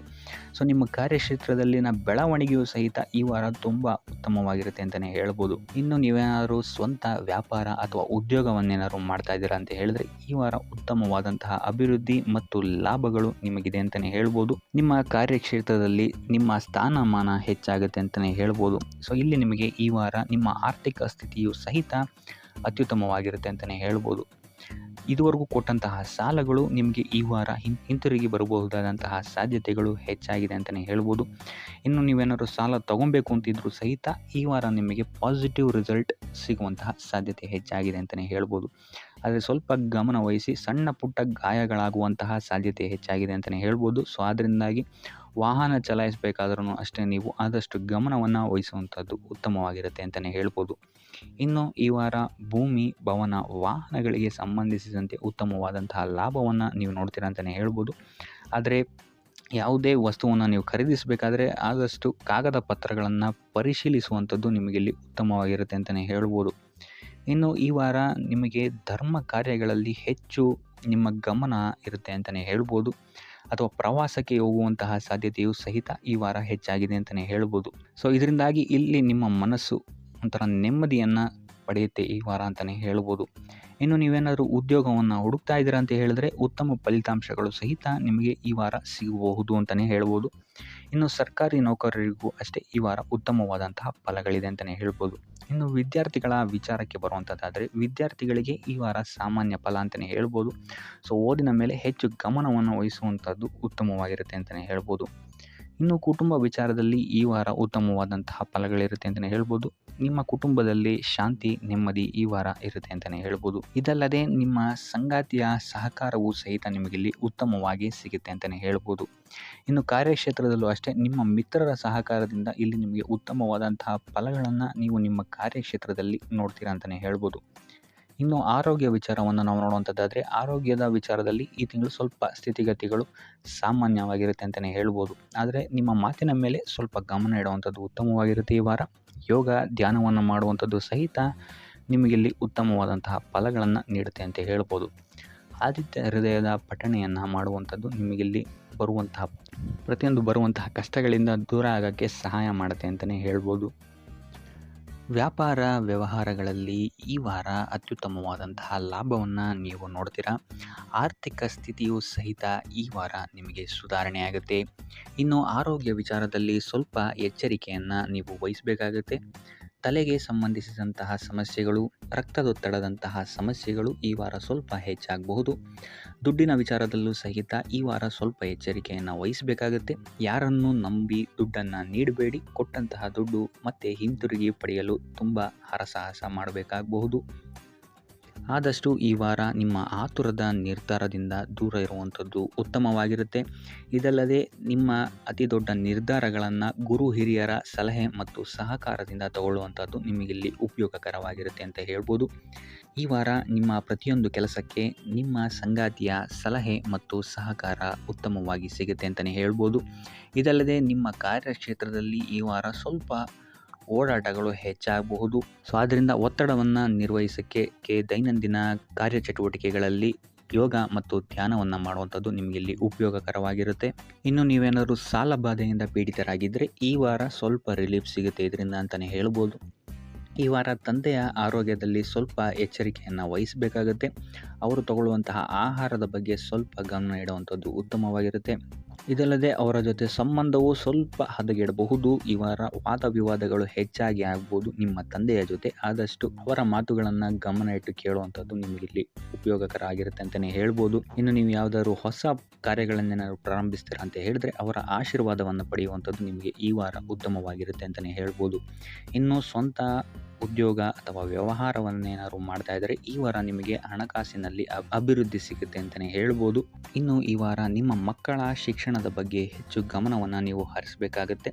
ಸೊ ನಿಮ್ಮ ಕಾರ್ಯಕ್ಷೇತ್ರದಲ್ಲಿನ ಬೆಳವಣಿಗೆಯೂ ಸಹಿತ ಈ ವಾರ ತುಂಬ ಉತ್ತಮವಾಗಿರುತ್ತೆ ಅಂತಲೇ ಹೇಳ್ಬೋದು. ಇನ್ನು ನೀವೇನಾದರೂ ಸ್ವಂತ ವ್ಯಾಪಾರ ಅಥವಾ ಉದ್ಯೋಗವನ್ನೇನಾದ್ರು ಮಾಡ್ತಾ ಇದ್ದೀರಾ ಅಂತ ಹೇಳಿದ್ರೆ ಈ ವಾರ ಉತ್ತಮವಾದಂತಹ ಅಭಿವೃದ್ಧಿ ಮತ್ತು ಲಾಭಗಳು ನಿಮಗಿದೆ ಅಂತಲೇ ಹೇಳ್ಬೋದು. ನಿಮ್ಮ ಕಾರ್ಯಕ್ಷೇತ್ರದಲ್ಲಿ ನಿಮ್ಮ ಸ್ಥಾನಮಾನ ಹೆಚ್ಚಾಗುತ್ತೆ ಅಂತಲೇ ಹೇಳ್ಬೋದು. ಸೊ ಇಲ್ಲಿ ನಿಮಗೆ ಈ ವಾರ ನಿಮ್ಮ ಆರ್ಥಿಕ ಸ್ಥಿತಿಯು ಸಹಿತ ಅತ್ಯುತ್ತಮವಾಗಿರುತ್ತೆ ಅಂತಲೇ ಹೇಳ್ಬೋದು. ಇದುವರೆಗೂ ಕೊಟ್ಟಂತಹ ಸಾಲಗಳು ನಿಮಗೆ ಈ ವಾರ ಹಿಂತಿರುಗಿ ಬರಬಹುದಾದಂತಹ ಸಾಧ್ಯತೆಗಳು ಹೆಚ್ಚಾಗಿದೆ ಅಂತಲೇ ಹೇಳ್ಬೋದು. ಇನ್ನು ನೀವೇನಾದ್ರು ಸಾಲ ತೊಗೊಬೇಕು ಅಂತಿದ್ರೂ ಸಹಿತ ಈ ವಾರ ನಿಮಗೆ ಪಾಸಿಟಿವ್ ರಿಸಲ್ಟ್ ಸಿಗುವಂತಹ ಸಾಧ್ಯತೆ ಹೆಚ್ಚಾಗಿದೆ ಅಂತಲೇ ಹೇಳ್ಬೋದು. ಆದರೆ ಸ್ವಲ್ಪ ಗಮನ ವಹಿಸಿ ಸಣ್ಣ ಪುಟ್ಟ ಗಾಯಗಳಾಗುವಂತಹ ಸಾಧ್ಯತೆ ಹೆಚ್ಚಾಗಿದೆ ಅಂತಲೇ ಹೇಳ್ಬೋದು. ಸೊ ಅದರಿಂದಾಗಿ ವಾಹನ ಚಲಾಯಿಸಬೇಕಾದ್ರೂ ಅಷ್ಟೇ ನೀವು ಆದಷ್ಟು ಗಮನವನ್ನು ವಹಿಸುವಂಥದ್ದು ಉತ್ತಮವಾಗಿರುತ್ತೆ ಅಂತಲೇ ಹೇಳ್ಬೋದು. ಇನ್ನು ಈ ವಾರ ಭೂಮಿ, ಭವನ, ವಾಹನಗಳಿಗೆ ಸಂಬಂಧಿಸಿದಂತೆ ಉತ್ತಮವಾದಂತಹ ಲಾಭವನ್ನು ನೀವು ನೋಡ್ತೀರಾ ಅಂತಲೇ ಹೇಳ್ಬೋದು. ಆದರೆ ಯಾವುದೇ ವಸ್ತುವನ್ನು ನೀವು ಖರೀದಿಸಬೇಕಾದ್ರೆ ಆದಷ್ಟು ಕಾಗದ ಪತ್ರಗಳನ್ನು ಪರಿಶೀಲಿಸುವಂಥದ್ದು ನಿಮಗಿಲ್ಲಿ ಉತ್ತಮವಾಗಿರುತ್ತೆ ಅಂತಲೇ ಹೇಳ್ಬೋದು. ಇನ್ನು ಈ ವಾರ ನಿಮಗೆ ಧರ್ಮ ಕಾರ್ಯಗಳಲ್ಲಿ ಹೆಚ್ಚು ನಿಮ್ಮ ಗಮನ ಇರುತ್ತೆ ಅಂತಲೇ ಹೇಳ್ಬೋದು. ಅಥವಾ ಪ್ರವಾಸಕ್ಕೆ ಹೋಗುವಂತಹ ಸಾಧ್ಯತೆಯು ಸಹಿತ ಈ ವಾರ ಹೆಚ್ಚಾಗಿದೆ ಅಂತಲೇ ಹೇಳ್ಬೋದು. ಸೊ ಇದರಿಂದಾಗಿ ಇಲ್ಲಿ ನಿಮ್ಮ ಮನಸ್ಸು ಒಂಥರ ನೆಮ್ಮದಿಯನ್ನು ಪಡೆಯುತ್ತೆ ಈ ವಾರ ಅಂತಲೇ ಹೇಳ್ಬೋದು. ಇನ್ನು ನೀವೇನಾದರೂ ಉದ್ಯೋಗವನ್ನು ಹುಡುಕ್ತಾ ಇದ್ದೀರಾ ಅಂತ ಹೇಳಿದ್ರೆ ಉತ್ತಮ ಫಲಿತಾಂಶಗಳು ಸಹಿತ ನಿಮಗೆ ಈ ವಾರ ಸಿಗಬಹುದು ಅಂತಲೇ ಹೇಳ್ಬೋದು. ಇನ್ನು ಸರ್ಕಾರಿ ನೌಕರರಿಗೂ ಅಷ್ಟೇ ಈ ವಾರ ಉತ್ತಮವಾದಂತಹ ಫಲಗಳಿದೆ ಅಂತಲೇ ಹೇಳ್ಬೋದು. ಇನ್ನು ವಿದ್ಯಾರ್ಥಿಗಳ ವಿಚಾರಕ್ಕೆ ಬರುವಂಥದ್ದಾದರೆ ವಿದ್ಯಾರ್ಥಿಗಳಿಗೆ ಈ ವಾರ ಸಾಮಾನ್ಯ ಫಲ ಅಂತಲೇ ಹೇಳ್ಬೋದು. ಸೊ ಓದಿನ ಮೇಲೆ ಹೆಚ್ಚು ಗಮನವನ್ನು ವಹಿಸುವಂಥದ್ದು ಉತ್ತಮವಾಗಿರುತ್ತೆ ಅಂತಲೇ ಹೇಳ್ಬೋದು. ಇನ್ನು ಕುಟುಂಬ ವಿಚಾರದಲ್ಲಿ ಈ ವಾರ ಉತ್ತಮವಾದಂತಹ ಫಲಗಳಿರುತ್ತೆ ಅಂತಲೇ ಹೇಳ್ಬೋದು. ನಿಮ್ಮ ಕುಟುಂಬದಲ್ಲಿ ಶಾಂತಿ ನೆಮ್ಮದಿ ಈ ವಾರ ಇರುತ್ತೆ ಅಂತಲೇ ಹೇಳ್ಬೋದು. ಇದಲ್ಲದೆ ನಿಮ್ಮ ಸಂಗಾತಿಯ ಸಹಕಾರವೂ ಸಹಿತ ನಿಮಗಿಲ್ಲಿ ಉತ್ತಮವಾಗಿ ಸಿಗುತ್ತೆ ಅಂತಲೇ ಹೇಳ್ಬೋದು. ಇನ್ನು ಕಾರ್ಯಕ್ಷೇತ್ರದಲ್ಲೂ ಅಷ್ಟೇ ನಿಮ್ಮ ಮಿತ್ರರ ಸಹಕಾರದಿಂದ ಇಲ್ಲಿ ನಿಮಗೆ ಉತ್ತಮವಾದಂತಹ ಫಲಗಳನ್ನು ನೀವು ನಿಮ್ಮ ಕಾರ್ಯಕ್ಷೇತ್ರದಲ್ಲಿ ನೋಡ್ತೀರಾ ಅಂತಲೇ ಹೇಳ್ಬೋದು. ಇನ್ನು ಆರೋಗ್ಯ ವಿಚಾರವನ್ನು ನಾವು ನೋಡುವಂಥದ್ದಾದರೆ ಆರೋಗ್ಯದ ವಿಚಾರದಲ್ಲಿ ಈ ತಿಂಗಳು ಸ್ವಲ್ಪ ಸ್ಥಿತಿಗತಿಗಳು ಸಾಮಾನ್ಯವಾಗಿರುತ್ತೆ ಅಂತಲೇ ಹೇಳ್ಬೋದು. ಆದರೆ ನಿಮ್ಮ ಮಾತಿನ ಮೇಲೆ ಸ್ವಲ್ಪ ಗಮನ ಇಡುವಂಥದ್ದು ಉತ್ತಮವಾಗಿರುತ್ತೆ ಈ ವಾರ. ಯೋಗ ಧ್ಯಾನವನ್ನು ಮಾಡುವಂಥದ್ದು ಸಹಿತ ನಿಮಗಿಲ್ಲಿ ಉತ್ತಮವಾದಂತಹ ಫಲಗಳನ್ನು ನೀಡುತ್ತೆ ಅಂತ ಹೇಳ್ಬೋದು. ಆದಿತ್ಯ ಹೃದಯದ ಪಠಣೆಯನ್ನು ಮಾಡುವಂಥದ್ದು ನಿಮಗಿಲ್ಲಿ ಬರುವಂತಹ ಕಷ್ಟಗಳಿಂದ ದೂರ ಆಗೋಕ್ಕೆ ಸಹಾಯ ಮಾಡುತ್ತೆ ಅಂತಲೇ ಹೇಳ್ಬೋದು. ವ್ಯಾಪಾರ ವ್ಯವಹಾರಗಳಲ್ಲಿ ಈ ವಾರ ಅತ್ಯುತ್ತಮವಾದಂತಹ ಲಾಭವನ್ನು ನೀವು ನೋಡ್ತೀರಾ. ಆರ್ಥಿಕ ಸ್ಥಿತಿಯೂ ಸಹಿತ ಈ ವಾರ ನಿಮಗೆ ಸುಧಾರಣೆಯಾಗುತ್ತೆ. ಇನ್ನು ಆರೋಗ್ಯ ವಿಚಾರದಲ್ಲಿ ಸ್ವಲ್ಪ ಎಚ್ಚರಿಕೆಯನ್ನು ನೀವು ವಹಿಸಬೇಕಾಗುತ್ತೆ. ತಲೆಗೆ ಸಂಬಂಧಿಸಿದಂತಹ ಸಮಸ್ಯೆಗಳು, ರಕ್ತದೊತ್ತಡದಂತಹ ಸಮಸ್ಯೆಗಳು ಈ ವಾರ ಸ್ವಲ್ಪ ಹೆಚ್ಚಾಗಬಹುದು. ದುಡ್ಡಿನ ವಿಚಾರದಲ್ಲೂ ಸಹಿತ ಈ ವಾರ ಸ್ವಲ್ಪ ಎಚ್ಚರಿಕೆಯನ್ನು ವಹಿಸಬೇಕಾಗುತ್ತೆ. ಯಾರನ್ನು ನಂಬಿ ದುಡ್ಡನ್ನು ನೀಡಬೇಡಿ. ಕೊಟ್ಟಂತಹ ದುಡ್ಡು ಮತ್ತೆ ಹಿಂತಿರುಗಿ ಪಡೆಯಲು ತುಂಬ ಹರಸಾಹಸ ಮಾಡಬೇಕಾಗಬಹುದು. ಆದಷ್ಟು ಈ ವಾರ ನಿಮ್ಮ ಆತುರದ ನಿರ್ಧಾರದಿಂದ ದೂರ ಇರುವಂಥದ್ದು ಉತ್ತಮವಾಗಿರುತ್ತೆ. ಇದಲ್ಲದೆ ನಿಮ್ಮ ಅತಿ ದೊಡ್ಡ ನಿರ್ಧಾರಗಳನ್ನು ಗುರು ಹಿರಿಯರ ಸಲಹೆ ಮತ್ತು ಸಹಕಾರದಿಂದ ತಗೊಳ್ಳುವಂಥದ್ದು ನಿಮಗಿಲ್ಲಿ ಉಪಯೋಗಕರವಾಗಿರುತ್ತೆ ಅಂತ ಹೇಳ್ಬೋದು. ಈ ವಾರ ನಿಮ್ಮ ಪ್ರತಿಯೊಂದು ಕೆಲಸಕ್ಕೆ ನಿಮ್ಮ ಸಂಗಾತಿಯ ಸಲಹೆ ಮತ್ತು ಸಹಕಾರ ಉತ್ತಮವಾಗಿ ಸಿಗುತ್ತೆ ಅಂತಲೇ ಹೇಳ್ಬೋದು. ಇದಲ್ಲದೆ ನಿಮ್ಮ ಕಾರ್ಯಕ್ಷೇತ್ರದಲ್ಲಿ ಈ ವಾರ ಸ್ವಲ್ಪ ಓಡಾಟಗಳು ಹೆಚ್ಚಾಗಬಹುದು. ಸೊ ಆದ್ದರಿಂದ ಒತ್ತಡವನ್ನು ನಿರ್ವಹಿಸೋಕ್ಕೆ ದೈನಂದಿನ ಕಾರ್ಯಚಟುವಟಿಕೆಗಳಲ್ಲಿ ಯೋಗ ಮತ್ತು ಧ್ಯಾನವನ್ನು ಮಾಡುವಂಥದ್ದು ನಿಮಗಿಲ್ಲಿ ಉಪಯೋಗಕರವಾಗಿರುತ್ತೆ. ಇನ್ನು ನೀವೇನಾದರೂ ಸಾಲ ಬಾಧೆಯಿಂದ ಪೀಡಿತರಾಗಿದ್ದರೆ ಈ ವಾರ ಸ್ವಲ್ಪ ರಿಲೀಫ್ ಸಿಗುತ್ತೆ ಇದರಿಂದ ಅಂತಲೇ ಹೇಳ್ಬೋದು. ಈ ವಾರ ತಂದೆಯ ಆರೋಗ್ಯದಲ್ಲಿ ಸ್ವಲ್ಪ ಎಚ್ಚರಿಕೆಯನ್ನು ವಹಿಸಬೇಕಾಗುತ್ತೆ. ಅವರು ತಗೊಳ್ಳುವಂತಹ ಆಹಾರದ ಬಗ್ಗೆ ಸ್ವಲ್ಪ ಗಮನ ಇಡುವಂಥದ್ದು ಉತ್ತಮವಾಗಿರುತ್ತೆ. ಇದಲ್ಲದೆ ಅವರ ಜೊತೆ ಸಂಬಂಧವು ಸ್ವಲ್ಪ ಹದಗೆಡಬಹುದು. ಈ ವಾರ ವಾದ ವಿವಾದಗಳು ಹೆಚ್ಚಾಗಿ ಆಗ್ಬೋದು ನಿಮ್ಮ ತಂದೆಯ ಜೊತೆ. ಆದಷ್ಟು ಅವರ ಮಾತುಗಳನ್ನು ಗಮನ ಇಟ್ಟು ಕೇಳುವಂಥದ್ದು ನಿಮಗಿಲ್ಲಿ ಉಪಯೋಗಕರ ಆಗಿರುತ್ತೆ ಅಂತಲೇ ಹೇಳ್ಬೋದು. ಇನ್ನು ನೀವು ಯಾವುದಾದ್ರು ಹೊಸ ಕಾರ್ಯಗಳನ್ನೇನಾದ್ರು ಪ್ರಾರಂಭಿಸ್ತೀರಾ ಅಂತ ಹೇಳಿದ್ರೆ ಅವರ ಆಶೀರ್ವಾದವನ್ನು ಪಡೆಯುವಂಥದ್ದು ನಿಮಗೆ ಈ ವಾರ ಉತ್ತಮವಾಗಿರುತ್ತೆ ಅಂತಲೇ ಹೇಳ್ಬೋದು. ಇನ್ನು ಸ್ವಂತ ಉದ್ಯೋಗ ಅಥವಾ ವ್ಯವಹಾರವನ್ನೇನಾದ್ರು ಮಾಡ್ತಾ ಇದ್ದರೆ ಈ ವಾರ ನಿಮಗೆ ಹಣಕಾಸಿನಲ್ಲಿ ಅಭಿವೃದ್ಧಿ ಸಿಗುತ್ತೆ ಅಂತಲೇ ಹೇಳ್ಬೋದು. ಇನ್ನು ಈ ವಾರ ನಿಮ್ಮ ಮಕ್ಕಳ ಶಿಕ್ಷಣದ ಬಗ್ಗೆ ಹೆಚ್ಚು ಗಮನವನ್ನು ನೀವು ಹರಿಸಬೇಕಾಗುತ್ತೆ.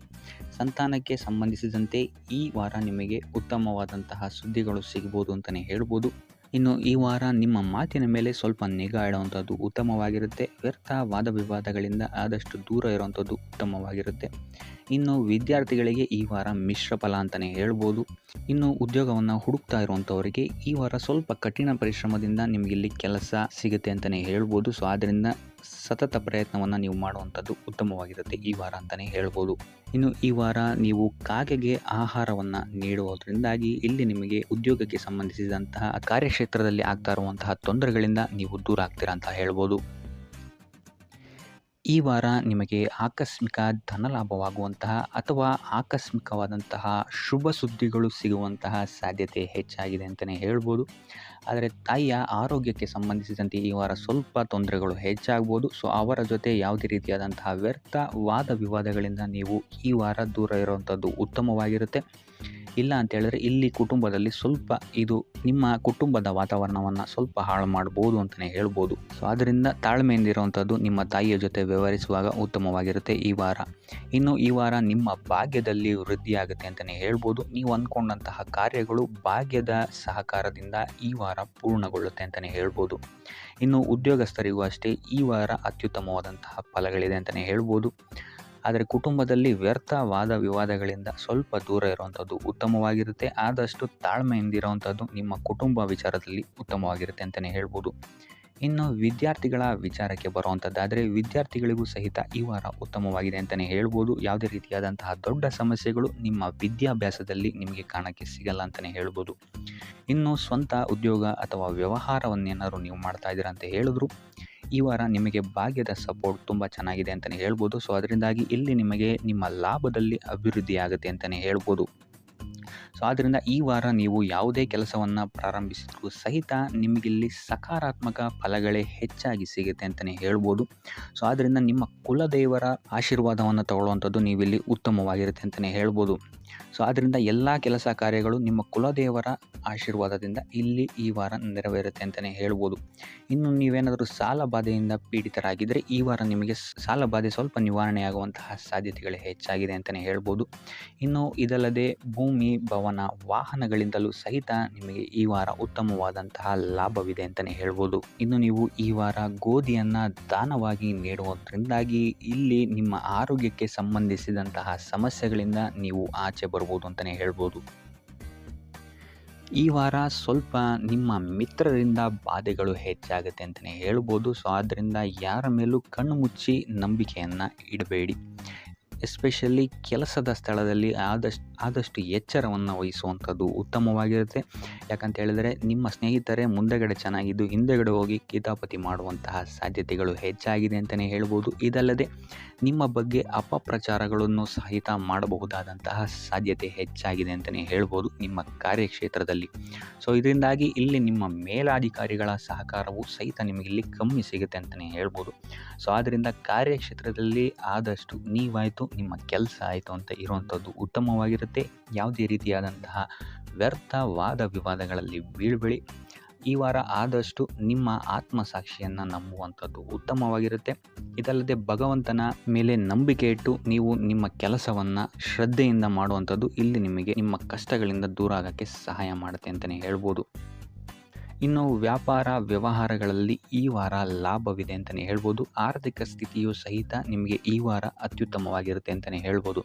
ಸಂತಾನಕ್ಕೆ ಸಂಬಂಧಿಸಿದಂತೆ ಈ ವಾರ ನಿಮಗೆ ಉತ್ತಮವಾದಂತಹ ಸುದ್ದಿಗಳು ಸಿಗ್ಬೋದು ಅಂತಲೇ ಹೇಳ್ಬೋದು. ಇನ್ನು ಈ ವಾರ ನಿಮ್ಮ ಮಾತಿನ ಮೇಲೆ ಸ್ವಲ್ಪ ನಿಗಾ ಇಡುವಂಥದ್ದು ಉತ್ತಮವಾಗಿರುತ್ತೆ. ವ್ಯರ್ಥ ವಾದ ವಿವಾದಗಳಿಂದ ಆದಷ್ಟು ದೂರ ಇರುವಂಥದ್ದು ಉತ್ತಮವಾಗಿರುತ್ತೆ. ಇನ್ನು ವಿದ್ಯಾರ್ಥಿಗಳಿಗೆ ಈ ವಾರ ಮಿಶ್ರ ಫಲ ಅಂತಲೇ ಹೇಳ್ಬೋದು. ಇನ್ನು ಉದ್ಯೋಗವನ್ನು ಹುಡುಕ್ತಾ ಇರುವಂಥವರಿಗೆ ಈ ವಾರ ಸ್ವಲ್ಪ ಕಠಿಣ ಪರಿಶ್ರಮದಿಂದ ನಿಮಗಿಲ್ಲಿ ಕೆಲಸ ಸಿಗುತ್ತೆ ಅಂತಲೇ ಹೇಳ್ಬೋದು. ಸೊ ಆದ್ದರಿಂದ ಸತತ ಪ್ರಯತ್ನವನ್ನು ನೀವು ಮಾಡುವಂಥದ್ದು ಉತ್ತಮವಾಗಿರುತ್ತೆ ಈ ವಾರ ಅಂತಲೇ ಹೇಳ್ಬೋದು. ಇನ್ನು ಈ ವಾರ ನೀವು ಕಾಗೆಗೆ ಆಹಾರವನ್ನು ನೀಡುವುದರಿಂದಾಗಿ ಇಲ್ಲಿ ನಿಮಗೆ ಉದ್ಯೋಗಕ್ಕೆ ಸಂಬಂಧಿಸಿದಂತಹ ಕಾರ್ಯಕ್ಷೇತ್ರದಲ್ಲಿ ಆಗ್ತಾ ಇರುವಂತಹ ತೊಂದರೆಗಳಿಂದ ನೀವು ದೂರ ಆಗ್ತೀರಾ ಅಂತ ಹೇಳ್ಬೋದು. ಈ ವಾರ ನಿಮಗೆ ಆಕಸ್ಮಿಕ ಧನಲಾಭವಾಗುವಂತಹ ಅಥವಾ ಆಕಸ್ಮಿಕವಾದಂತಹ ಶುಭ ಸುದ್ದಿಗಳು ಸಿಗುವಂತಹ ಸಾಧ್ಯತೆ ಹೆಚ್ಚಾಗಿದೆ ಅಂತಲೇ ಹೇಳ್ಬೋದು. ಆದರೆ ತಾಯಿಯ ಆರೋಗ್ಯಕ್ಕೆ ಸಂಬಂಧಿಸಿದಂತೆ ಈ ವಾರ ಸ್ವಲ್ಪ ತೊಂದರೆಗಳು ಹೆಚ್ಚಾಗ್ಬೋದು. ಸೊ ಅವರ ಜೊತೆ ಯಾವುದೇ ರೀತಿಯಾದಂತಹ ವ್ಯರ್ಥ ವಾದ ವಿವಾದಗಳಿಂದ ನೀವು ಈ ವಾರ ದೂರ ಇರುವಂಥದ್ದು ಉತ್ತಮವಾಗಿರುತ್ತೆ. ಇಲ್ಲ ಅಂತ ಹೇಳಿದ್ರೆ ಇಲ್ಲಿ ಕುಟುಂಬದಲ್ಲಿ ಸ್ವಲ್ಪ ಇದು ನಿಮ್ಮ ಕುಟುಂಬದ ವಾತಾವರಣವನ್ನು ಸ್ವಲ್ಪ ಹಾಳು ಮಾಡ್ಬೋದು ಅಂತಲೇ ಹೇಳ್ಬೋದು. ಸೊ ಆದ್ದರಿಂದ ತಾಳ್ಮೆಯಿಂದ ಇರುವಂಥದ್ದು ನಿಮ್ಮ ತಾಯಿಯ ಜೊತೆ ವ್ಯವಹರಿಸುವಾಗ ಉತ್ತಮವಾಗಿರುತ್ತೆ ಈ ವಾರ. ಇನ್ನು ಈ ವಾರ ನಿಮ್ಮ ಭಾಗ್ಯದಲ್ಲಿ ವೃದ್ಧಿಯಾಗುತ್ತೆ ಅಂತಲೇ ಹೇಳ್ಬೋದು. ನೀವು ಅಂದ್ಕೊಂಡಂತಹ ಕಾರ್ಯಗಳು ಭಾಗ್ಯದ ಸಹಕಾರದಿಂದ ಈ ವಾರ ಪೂರ್ಣಗೊಳ್ಳುತ್ತೆ ಅಂತಲೇ ಹೇಳ್ಬೋದು. ಇನ್ನು ಉದ್ಯೋಗಸ್ಥರಿಗೂ ಅಷ್ಟೇ ಈ ವಾರ ಅತ್ಯುತ್ತಮವಾದಂತಹ ಫಲಗಳಿದೆ ಅಂತಲೇ ಹೇಳ್ಬೋದು. ಆದರೆ ಕುಟುಂಬದಲ್ಲಿ ವ್ಯರ್ಥ ವಾದ ವಿವಾದಗಳಿಂದ ಸ್ವಲ್ಪ ದೂರ ಇರುವಂಥದ್ದು ಉತ್ತಮವಾಗಿರುತ್ತೆ. ಆದಷ್ಟು ತಾಳ್ಮೆಯಿಂದಿರುವಂಥದ್ದು ನಿಮ್ಮ ಕುಟುಂಬ ವಿಚಾರದಲ್ಲಿ ಉತ್ತಮವಾಗಿರುತ್ತೆ ಅಂತಲೇ ಹೇಳ್ಬೋದು. ಇನ್ನು ವಿದ್ಯಾರ್ಥಿಗಳ ವಿಚಾರಕ್ಕೆ ಬರುವಂಥದ್ದಾದರೆ ವಿದ್ಯಾರ್ಥಿಗಳಿಗೂ ಸಹಿತ ಈ ವಾರ ಉತ್ತಮವಾಗಿದೆ ಅಂತಲೇ ಹೇಳ್ಬೋದು. ಯಾವುದೇ ರೀತಿಯಾದಂತಹ ದೊಡ್ಡ ಸಮಸ್ಯೆಗಳು ನಿಮ್ಮ ವಿದ್ಯಾಭ್ಯಾಸದಲ್ಲಿ ನಿಮಗೆ ಕಾಣಕ್ಕೆ ಸಿಗಲ್ಲ ಅಂತಲೇ ಹೇಳ್ಬೋದು. ಇನ್ನು ಸ್ವಂತ ಉದ್ಯೋಗ ಅಥವಾ ವ್ಯವಹಾರವನ್ನೇನಾದ್ರು ನೀವು ಮಾಡ್ತಾ ಇದ್ದೀರಾ ಅಂತ ಹೇಳಿದ್ರು ಈ ವಾರ ನಿಮಗೆ ಭಾಗ್ಯದ ಸಪೋರ್ಟ್ ತುಂಬ ಚೆನ್ನಾಗಿದೆ ಅಂತಲೇ ಹೇಳ್ಬೋದು. ಸೊ ಅದರಿಂದಾಗಿ ಇಲ್ಲಿ ನಿಮಗೆ ನಿಮ್ಮ ಲಾಭದಲ್ಲಿ ಅಭಿವೃದ್ಧಿ ಆಗುತ್ತೆ ಅಂತಲೇ ಹೇಳ್ಬೋದು. ಸೊ ಆದ್ದರಿಂದ ಈ ವಾರ ನೀವು ಯಾವುದೇ ಕೆಲಸವನ್ನು ಪ್ರಾರಂಭಿಸಿದ್ರೂ ಸಹಿತ ನಿಮಗಿಲ್ಲಿ ಸಕಾರಾತ್ಮಕ ಫಲಗಳೇ ಹೆಚ್ಚಾಗಿ ಸಿಗುತ್ತೆ ಅಂತಲೇ ಹೇಳ್ಬೋದು. ಸೊ ಆದ್ದರಿಂದ ನಿಮ್ಮ ಕುಲದೇವರ ಆಶೀರ್ವಾದವನ್ನು ತಗೊಳ್ಳುವಂಥದ್ದು ನೀವಿಲ್ಲಿ ಉತ್ತಮವಾಗಿರುತ್ತೆ ಅಂತಲೇ ಹೇಳ್ಬೋದು. ಸೊ ಆದ್ದರಿಂದ ಎಲ್ಲ ಕೆಲಸ ಕಾರ್ಯಗಳು ನಿಮ್ಮ ಕುಲದೇವರ ಆಶೀರ್ವಾದದಿಂದ ಇಲ್ಲಿ ಈ ವಾರ ನೆರವೇರುತ್ತೆ ಅಂತಲೇ ಹೇಳ್ಬೋದು. ಇನ್ನು ನೀವೇನಾದರೂ ಸಾಲ ಬಾಧೆಯಿಂದ ಪೀಡಿತರಾಗಿದ್ದರೆ ಈ ವಾರ ನಿಮಗೆ ಸಾಲ ಬಾಧೆ ಸ್ವಲ್ಪ ನಿವಾರಣೆಯಾಗುವಂತಹ ಸಾಧ್ಯತೆಗಳು ಹೆಚ್ಚಾಗಿದೆ ಅಂತಲೇ ಹೇಳ್ಬೋದು. ಇನ್ನು ಇದಲ್ಲದೆ ಭೂಮಿ, ಭವನ, ವಾಹನಗಳಿಂದಲೂ ಸಹಿತ ನಿಮಗೆ ಈ ವಾರ ಉತ್ತಮವಾದಂತಹ ಲಾಭವಿದೆ ಅಂತಲೇ ಹೇಳ್ಬೋದು. ಇನ್ನು ನೀವು ಈ ವಾರ ಗೋಧಿಯನ್ನು ದಾನವಾಗಿ ನೀಡುವುದರಿಂದಾಗಿ ಇಲ್ಲಿ ನಿಮ್ಮ ಆರೋಗ್ಯಕ್ಕೆ ಸಂಬಂಧಿಸಿದಂತಹ ಸಮಸ್ಯೆಗಳಿಂದ ನೀವು ಆಚೆ ಬರ್ಬೋದು ಅಂತಲೇ ಹೇಳ್ಬೋದು. ಈ ವಾರ ಸ್ವಲ್ಪ ನಿಮ್ಮ ಮಿತ್ರರಿಂದ ಬಾಧೆಗಳು ಹೆಚ್ಚಾಗುತ್ತೆ ಅಂತಲೇ ಹೇಳ್ಬೋದು. ಸೊ ಆದ್ದರಿಂದ ಯಾರ ಮೇಲೂ ಕಣ್ಣು ಮುಚ್ಚಿ ನಂಬಿಕೆಯನ್ನು ಇಡಬೇಡಿ. ಎಸ್ಪೆಷಲಿ ಕೆಲಸದ ಸ್ಥಳದಲ್ಲಿ ಆದಷ್ಟು ಎಚ್ಚರವನ್ನು ವಹಿಸುವಂಥದ್ದು ಉತ್ತಮವಾಗಿರುತ್ತೆ. ಯಾಕಂತ ಹೇಳಿದರೆ ನಿಮ್ಮ ಸ್ನೇಹಿತರೇ ಮುಂದೆಗಡೆ ಚೆನ್ನಾಗಿದ್ದು ಹಿಂದೆಗಡೆ ಹೋಗಿ ಕಿತಾಪತಿ ಮಾಡುವಂತಹ ಸಾಧ್ಯತೆಗಳು ಹೆಚ್ಚಾಗಿದೆ ಅಂತಲೇ ಹೇಳ್ಬೋದು. ಇದಲ್ಲದೆ ನಿಮ್ಮ ಬಗ್ಗೆ ಅಪಪ್ರಚಾರಗಳನ್ನು ಸಹಿತ ಮಾಡಬಹುದಾದಂತಹ ಸಾಧ್ಯತೆ ಹೆಚ್ಚಾಗಿದೆ ಅಂತಲೇ ಹೇಳ್ಬೋದು ನಿಮ್ಮ ಕಾರ್ಯಕ್ಷೇತ್ರದಲ್ಲಿ. ಸೊ ಇದರಿಂದಾಗಿ ಇಲ್ಲಿ ನಿಮ್ಮ ಮೇಲಾಧಿಕಾರಿಗಳ ಸಹಕಾರವು ಸಹಿತ ನಿಮಗಿಲ್ಲಿ ಕಮ್ಮಿ ಸಿಗುತ್ತೆ ಅಂತಲೇ ಹೇಳ್ಬೋದು. ಸೊ ಆದ್ದರಿಂದ ಕಾರ್ಯಕ್ಷೇತ್ರದಲ್ಲಿ ಆದಷ್ಟು ನೀವಾಯಿತು ನಿಮ್ಮ ಕೆಲಸ ಆಯಿತು ಅಂತ ಇರುವಂಥದ್ದು ಉತ್ತಮವಾಗಿರುತ್ತೆ. ಯಾವುದೇ ರೀತಿಯಾದಂತಹ ವ್ಯರ್ಥ ವಾದ ವಿವಾದಗಳಲ್ಲಿ ಬೀಳ್ಬೇಡಿ. ಈ ವಾರ ಆದಷ್ಟು ನಿಮ್ಮ ಆತ್ಮಸಾಕ್ಷಿಯನ್ನು ನಂಬುವಂಥದ್ದು ಉತ್ತಮವಾಗಿರುತ್ತೆ. ಇದಲ್ಲದೆ ಭಗವಂತನ ಮೇಲೆ ನಂಬಿಕೆ ಇಟ್ಟು ನೀವು ನಿಮ್ಮ ಕೆಲಸವನ್ನು ಶ್ರದ್ಧೆಯಿಂದ ಮಾಡುವಂಥದ್ದು ಇಲ್ಲಿ ನಿಮಗೆ ನಿಮ್ಮ ಕಷ್ಟಗಳಿಂದ ದೂರ ಆಗೋಕ್ಕೆ ಸಹಾಯ ಮಾಡುತ್ತೆ ಅಂತಲೇ ಹೇಳ್ಬೋದು. ಇನ್ನು ವ್ಯಾಪಾರ ವ್ಯವಹಾರಗಳಲ್ಲಿ ಈ ವಾರ ಲಾಭವಿದೆ ಅಂತಲೇ ಹೇಳ್ಬೋದು. ಆರ್ಥಿಕ ಸ್ಥಿತಿಯು ಸಹಿತ ನಿಮಗೆ ಈ ವಾರ ಅತ್ಯುತ್ತಮವಾಗಿರುತ್ತೆ ಅಂತಲೇ ಹೇಳ್ಬೋದು.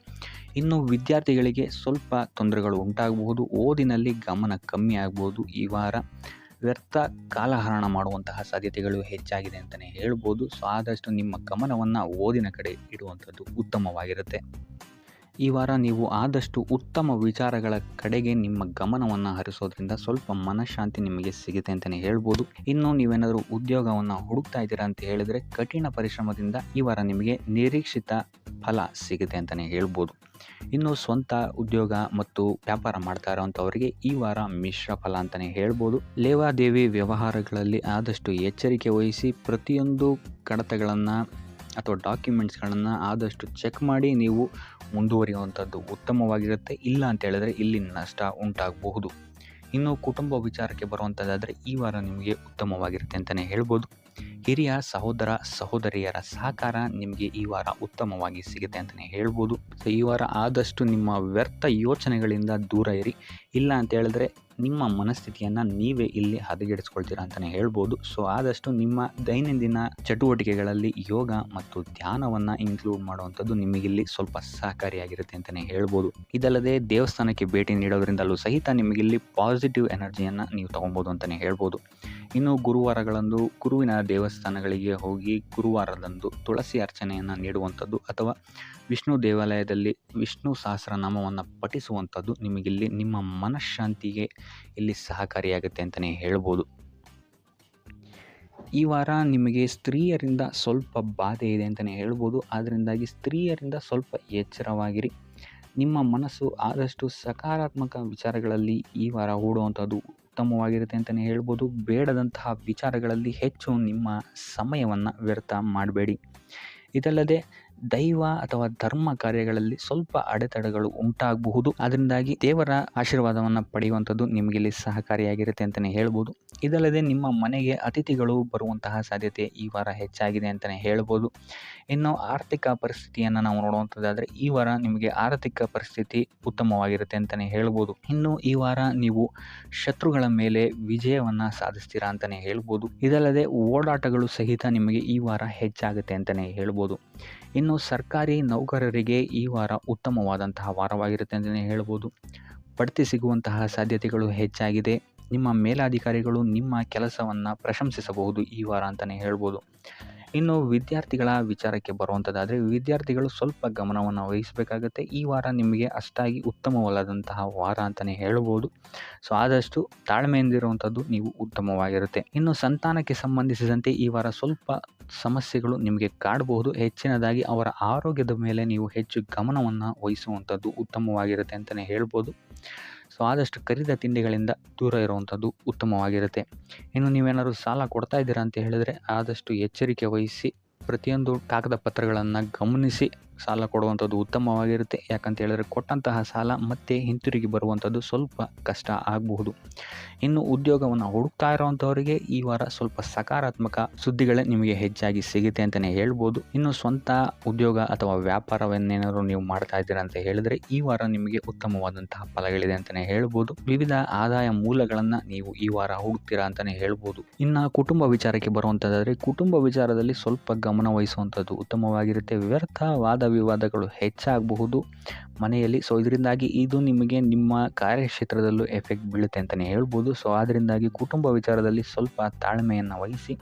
ಇನ್ನು ವಿದ್ಯಾರ್ಥಿಗಳಿಗೆ ಸ್ವಲ್ಪ ತೊಂದರೆಗಳು ಉಂಟಾಗಬಹುದು. ಓದಿನಲ್ಲಿ ಗಮನ ಕಮ್ಮಿ ಆಗ್ಬೋದು. ಈ ವಾರ ವ್ಯರ್ಥ ಕಾಲಹರಣ ಮಾಡುವಂತಹ ಸಾಧ್ಯತೆಗಳು ಹೆಚ್ಚಾಗಿದೆ ಅಂತಲೇ ಹೇಳ್ಬೋದು. ಸೊ ಆದಷ್ಟು ನಿಮ್ಮ ಗಮನವನ್ನು ಓದಿನ ಕಡೆ ಇಡುವಂಥದ್ದು ಉತ್ತಮವಾಗಿರುತ್ತೆ. ಈ ವಾರ ನೀವು ಆದಷ್ಟು ಉತ್ತಮ ವಿಚಾರಗಳ ಕಡೆಗೆ ನಿಮ್ಮ ಗಮನವನ್ನು ಹರಿಸೋದ್ರಿಂದ ಸ್ವಲ್ಪ ಮನಃಶಾಂತಿ ನಿಮಗೆ ಸಿಗುತ್ತೆ ಅಂತಲೇ ಹೇಳ್ಬೋದು. ಇನ್ನು ನೀವೇನಾದರೂ ಉದ್ಯೋಗವನ್ನು ಹುಡುಕ್ತಾ ಇದ್ದೀರಾ ಅಂತ ಹೇಳಿದರೆ ಕಠಿಣ ಪರಿಶ್ರಮದಿಂದ ಈ ವಾರ ನಿಮಗೆ ನಿರೀಕ್ಷಿತ ಫಲ ಸಿಗುತ್ತೆ ಅಂತಲೇ ಹೇಳ್ಬೋದು. ಇನ್ನು ಸ್ವಂತ ಉದ್ಯೋಗ ಮತ್ತು ವ್ಯಾಪಾರ ಮಾಡ್ತಾ ಇರೋವಂಥವರಿಗೆ ಈ ವಾರ ಮಿಶ್ರ ಫಲ ಅಂತಲೇ ಹೇಳ್ಬೋದು. ಲೇವಾದೇವಿ ವ್ಯವಹಾರಗಳಲ್ಲಿ ಆದಷ್ಟು ಎಚ್ಚರಿಕೆ ವಹಿಸಿ ಪ್ರತಿಯೊಂದು ಕಡತಗಳನ್ನು ಅಥವಾ ಡಾಕ್ಯುಮೆಂಟ್ಸ್ಗಳನ್ನು ಆದಷ್ಟು ಚೆಕ್ ಮಾಡಿ ನೀವು ಮುಂದುವರಿಯುವಂಥದ್ದು ಉತ್ತಮವಾಗಿರುತ್ತೆ. ಇಲ್ಲ ಅಂತ ಹೇಳಿದ್ರೆ ಇಲ್ಲಿ ನಷ್ಟ ಉಂಟಾಗಬಹುದು. ಇನ್ನು ಕುಟುಂಬ ವಿಚಾರಕ್ಕೆ ಬರುವಂಥದ್ದಾದರೆ ಈ ವಾರ ನಿಮಗೆ ಉತ್ತಮವಾಗಿರುತ್ತೆ ಅಂತಲೇ ಹೇಳ್ಬೋದು. ಹಿರಿಯ ಸಹೋದರ ಸಹೋದರಿಯರ ಸಹಕಾರ ನಿಮಗೆ ಈ ವಾರ ಉತ್ತಮವಾಗಿ ಸಿಗುತ್ತೆ ಅಂತಲೇ ಹೇಳ್ಬೋದು. ಸೊ ಈ ವಾರ ಆದಷ್ಟು ನಿಮ್ಮ ವ್ಯರ್ಥ ಯೋಚನೆಗಳಿಂದ ದೂರ ಇರಿ. ಇಲ್ಲ ಅಂತ ಹೇಳಿದ್ರೆ ನಿಮ್ಮ ಮನಸ್ಥಿತಿಯನ್ನು ನೀವೇ ಇಲ್ಲಿ ಹದಗೆಡಿಸ್ಕೊಳ್ತೀರಾ ಅಂತಲೇ ಹೇಳ್ಬೋದು. ಸೊ ಆದಷ್ಟು ನಿಮ್ಮ ದೈನಂದಿನ ಚಟುವಟಿಕೆಗಳಲ್ಲಿ ಯೋಗ ಮತ್ತು ಧ್ಯಾನವನ್ನು ಇನ್ಕ್ಲೂಡ್ ಮಾಡುವಂಥದ್ದು ನಿಮಗಿಲ್ಲಿ ಸ್ವಲ್ಪ ಸಹಕಾರಿಯಾಗಿರುತ್ತೆ ಅಂತಲೇ ಹೇಳ್ಬೋದು. ಇದಲ್ಲದೆ ದೇವಸ್ಥಾನಕ್ಕೆ ಭೇಟಿ ನೀಡೋದ್ರಿಂದಲೂ ಸಹಿತ ನಿಮಗಿಲ್ಲಿ ಪಾಸಿಟಿವ್ ಎನರ್ಜಿಯನ್ನು ನೀವು ತೊಗೊಬೋದು ಅಂತಲೇ ಹೇಳ್ಬೋದು. ಇನ್ನು ಗುರುವಾರಗಳಂದು ಗುರುವಿನ ದೇವಸ್ಥಾನಗಳಿಗೆ ಹೋಗಿ ಗುರುವಾರದಂದು ತುಳಸಿ ಅರ್ಚನೆಯನ್ನು ನೀಡುವಂಥದ್ದು ಅಥವಾ ವಿಷ್ಣು ದೇವಾಲಯದಲ್ಲಿ ವಿಷ್ಣು ಸಹಸ್ರನಾಮವನ್ನು ಪಠಿಸುವಂಥದ್ದು ನಿಮಗಿಲ್ಲಿ ನಿಮ್ಮ ಮನಃಶಾಂತಿಗೆ ಇಲ್ಲಿ ಸಹಕಾರಿಯಾಗುತ್ತೆ ಅಂತಲೇ ಹೇಳ್ಬೋದು. ಈ ವಾರ ನಿಮಗೆ ಸ್ತ್ರೀಯರಿಂದ ಸ್ವಲ್ಪ ಬಾಧೆ ಇದೆ ಅಂತಲೇ ಹೇಳ್ಬೋದು. ಅದರಿಂದಾಗಿ ಸ್ತ್ರೀಯರಿಂದ ಸ್ವಲ್ಪ ಎಚ್ಚರವಾಗಿರಿ. ನಿಮ್ಮ ಮನಸ್ಸು ಆದಷ್ಟು ಸಕಾರಾತ್ಮಕ ವಿಚಾರಗಳಲ್ಲಿ ಈ ವಾರ ಹೂಡುವಂಥದ್ದು ಉತ್ತಮವಾಗಿರುತ್ತೆ ಅಂತಲೇ ಹೇಳ್ಬೋದು. ಬೇಡದಂತಹ ವಿಚಾರಗಳಲ್ಲಿ ಹೆಚ್ಚು ನಿಮ್ಮ ಸಮಯವನ್ನು ವ್ಯರ್ಥ ಮಾಡಬೇಡಿ. ಇದಲ್ಲದೆ ದೈವ ಅಥವಾ ಧರ್ಮ ಕಾರ್ಯಗಳಲ್ಲಿ ಸ್ವಲ್ಪ ಅಡೆತಡೆಗಳು ಉಂಟಾಗಬಹುದು. ಅದರಿಂದಾಗಿ ದೇವರ ಆಶೀರ್ವಾದವನ್ನು ಪಡೆಯುವಂಥದ್ದು ನಿಮಗಿಲ್ಲಿ ಸಹಕಾರಿಯಾಗಿರುತ್ತೆ ಅಂತಲೇ ಹೇಳ್ಬೋದು. ಇದಲ್ಲದೆ ನಿಮ್ಮ ಮನೆಗೆ ಅತಿಥಿಗಳು ಬರುವಂತಹ ಸಾಧ್ಯತೆ ಈ ವಾರ ಹೆಚ್ಚಾಗಿದೆ ಅಂತಲೇ ಹೇಳ್ಬೋದು. ಇನ್ನು ಆರ್ಥಿಕ ಪರಿಸ್ಥಿತಿಯನ್ನು ನಾವು ನೋಡುವಂಥದ್ದಾದರೆ ಈ ವಾರ ನಿಮಗೆ ಆರ್ಥಿಕ ಪರಿಸ್ಥಿತಿ ಉತ್ತಮವಾಗಿರುತ್ತೆ ಅಂತಲೇ ಹೇಳ್ಬೋದು. ಇನ್ನು ಈ ವಾರ ನೀವು ಶತ್ರುಗಳ ಮೇಲೆ ವಿಜಯವನ್ನು ಸಾಧಿಸ್ತೀರಾ ಅಂತಲೇ ಹೇಳ್ಬೋದು. ಇದಲ್ಲದೆ ಓಡಾಟಗಳು ಸಹಿತ ನಿಮಗೆ ಈ ವಾರ ಹೆಚ್ಚಾಗುತ್ತೆ ಅಂತಲೇ ಹೇಳ್ಬೋದು. ಇನ್ನು ಸರ್ಕಾರಿ ನೌಕರರಿಗೆ ಈ ವಾರ ಉತ್ತಮವಾದಂತಹ ವಾರವಾಗಿರುತ್ತೆ ಅಂತಲೇ ಹೇಳ್ಬೋದು. ಬಡ್ತಿ ಸಿಗುವಂತಹ ಸಾಧ್ಯತೆಗಳು ಹೆಚ್ಚಾಗಿದೆ. ನಿಮ್ಮ ಮೇಲಾಧಿಕಾರಿಗಳು ನಿಮ್ಮ ಕೆಲಸವನ್ನು ಪ್ರಶಂಸಿಸಬಹುದು ಈ ವಾರ ಅಂತಲೇ ಹೇಳ್ಬೋದು. ಇನ್ನು ವಿದ್ಯಾರ್ಥಿಗಳ ವಿಚಾರಕ್ಕೆ ಬರುವಂಥದ್ದಾದರೆ ವಿದ್ಯಾರ್ಥಿಗಳು ಸ್ವಲ್ಪ ಗಮನವನ್ನು ವಹಿಸಬೇಕಾಗತ್ತೆ. ಈ ವಾರ ನಿಮಗೆ ಅಷ್ಟಾಗಿ ಉತ್ತಮವಲ್ಲದಂತಹ ವಾರ ಅಂತಲೇ ಹೇಳ್ಬೋದು. ಸೊ ಆದಷ್ಟು ತಾಳ್ಮೆಯಿಂದಿರುವಂಥದ್ದು ನೀವು ಉತ್ತಮವಾಗಿರುತ್ತೆ. ಇನ್ನು ಸಂತಾನಕ್ಕೆ ಸಂಬಂಧಿಸಿದಂತೆ ಈ ವಾರ ಸ್ವಲ್ಪ ಸಮಸ್ಯೆಗಳು ನಿಮಗೆ ಕಾಡಬಹುದು. ಹೆಚ್ಚಿನದಾಗಿ ಅವರ ಆರೋಗ್ಯದ ಮೇಲೆ ನೀವು ಹೆಚ್ಚು ಗಮನವನ್ನು ವಹಿಸುವಂಥದ್ದು ಉತ್ತಮವಾಗಿರುತ್ತೆ ಅಂತಲೇ ಹೇಳ್ಬೋದು. ಸೊ ಆದಷ್ಟು ಕರಿದ ತಿಂಡಿಗಳಿಂದ ದೂರ ಇರುವಂಥದ್ದು ಉತ್ತಮವಾಗಿರುತ್ತೆ. ಇನ್ನು ನೀವೇನಾದರೂ ಸಾಲ ಕೊಡ್ತಾ ಇದ್ದೀರಾ ಅಂತ ಹೇಳಿದರೆ ಆದಷ್ಟು ಎಚ್ಚರಿಕೆ ವಹಿಸಿ ಪ್ರತಿಯೊಂದು ಕಾಗದ ಪತ್ರಗಳನ್ನು ಗಮನಿಸಿ ಸಾಲ ಕೊಡುವಂಥದ್ದು ಉತ್ತಮವಾಗಿರುತ್ತೆ. ಯಾಕಂತ ಹೇಳಿದ್ರೆ ಕೊಟ್ಟಂತಹ ಸಾಲ ಮತ್ತೆ ಹಿಂತಿರುಗಿ ಬರುವಂಥದ್ದು ಸ್ವಲ್ಪ ಕಷ್ಟ ಆಗಬಹುದು. ಇನ್ನು ಉದ್ಯೋಗವನ್ನು ಹುಡುಕ್ತಾ ಇರೋವಂಥವರಿಗೆ ಈ ವಾರ ಸ್ವಲ್ಪ ಸಕಾರಾತ್ಮಕ ಸುದ್ದಿಗಳೇ ನಿಮಗೆ ಹೆಚ್ಚಾಗಿ ಸಿಗುತ್ತೆ ಅಂತಲೇ ಹೇಳ್ಬೋದು. ಇನ್ನು ಸ್ವಂತ ಉದ್ಯೋಗ ಅಥವಾ ವ್ಯಾಪಾರವನ್ನೇನಾದರೂ ನೀವು ಮಾಡ್ತಾ ಇದ್ದೀರಾ ಅಂತ ಹೇಳಿದರೆ ಈ ವಾರ ನಿಮಗೆ ಉತ್ತಮವಾದಂತಹ ಫಲಗಳಿದೆ ಅಂತಲೇ ಹೇಳ್ಬೋದು. ವಿವಿಧ ಆದಾಯ ಮೂಲಗಳನ್ನು ನೀವು ಈ ವಾರ ಹುಡುಕ್ತೀರಾ ಅಂತಲೇ ಹೇಳ್ಬೋದು. ಇನ್ನು ಕುಟುಂಬ ವಿಚಾರಕ್ಕೆ ಬರುವಂಥದ್ದಾದರೆ ಕುಟುಂಬ ವಿಚಾರದಲ್ಲಿ ಸ್ವಲ್ಪ ಗಮನ ವಹಿಸುವಂಥದ್ದು ಉತ್ತಮವಾಗಿರುತ್ತೆ. ವ್ಯರ್ಥ ವಾದ ವಿವಾದಗಳು ಹೆಚ್ಚಾಗಬಹುದು ಮನೆಯಲ್ಲಿ. ಸೊ ಇದರಿಂದಾಗಿ ಇದು ನಿಮಗೆ ನಿಮ್ಮ ಕಾರ್ಯಕ್ಷೇತ್ರದಲ್ಲೂ ಎಫೆಕ್ಟ್ ಬೀಳುತ್ತೆ ಅಂತಲೇ ಹೇಳ್ಬೋದು. ಸೊ ಅದರಿಂದಾಗಿ ಕುಟುಂಬ ವಿಚಾರದಲ್ಲಿ ಸ್ವಲ್ಪ ತಾಳ್ಮೆಯನ್ನು ವಹಿಸಿ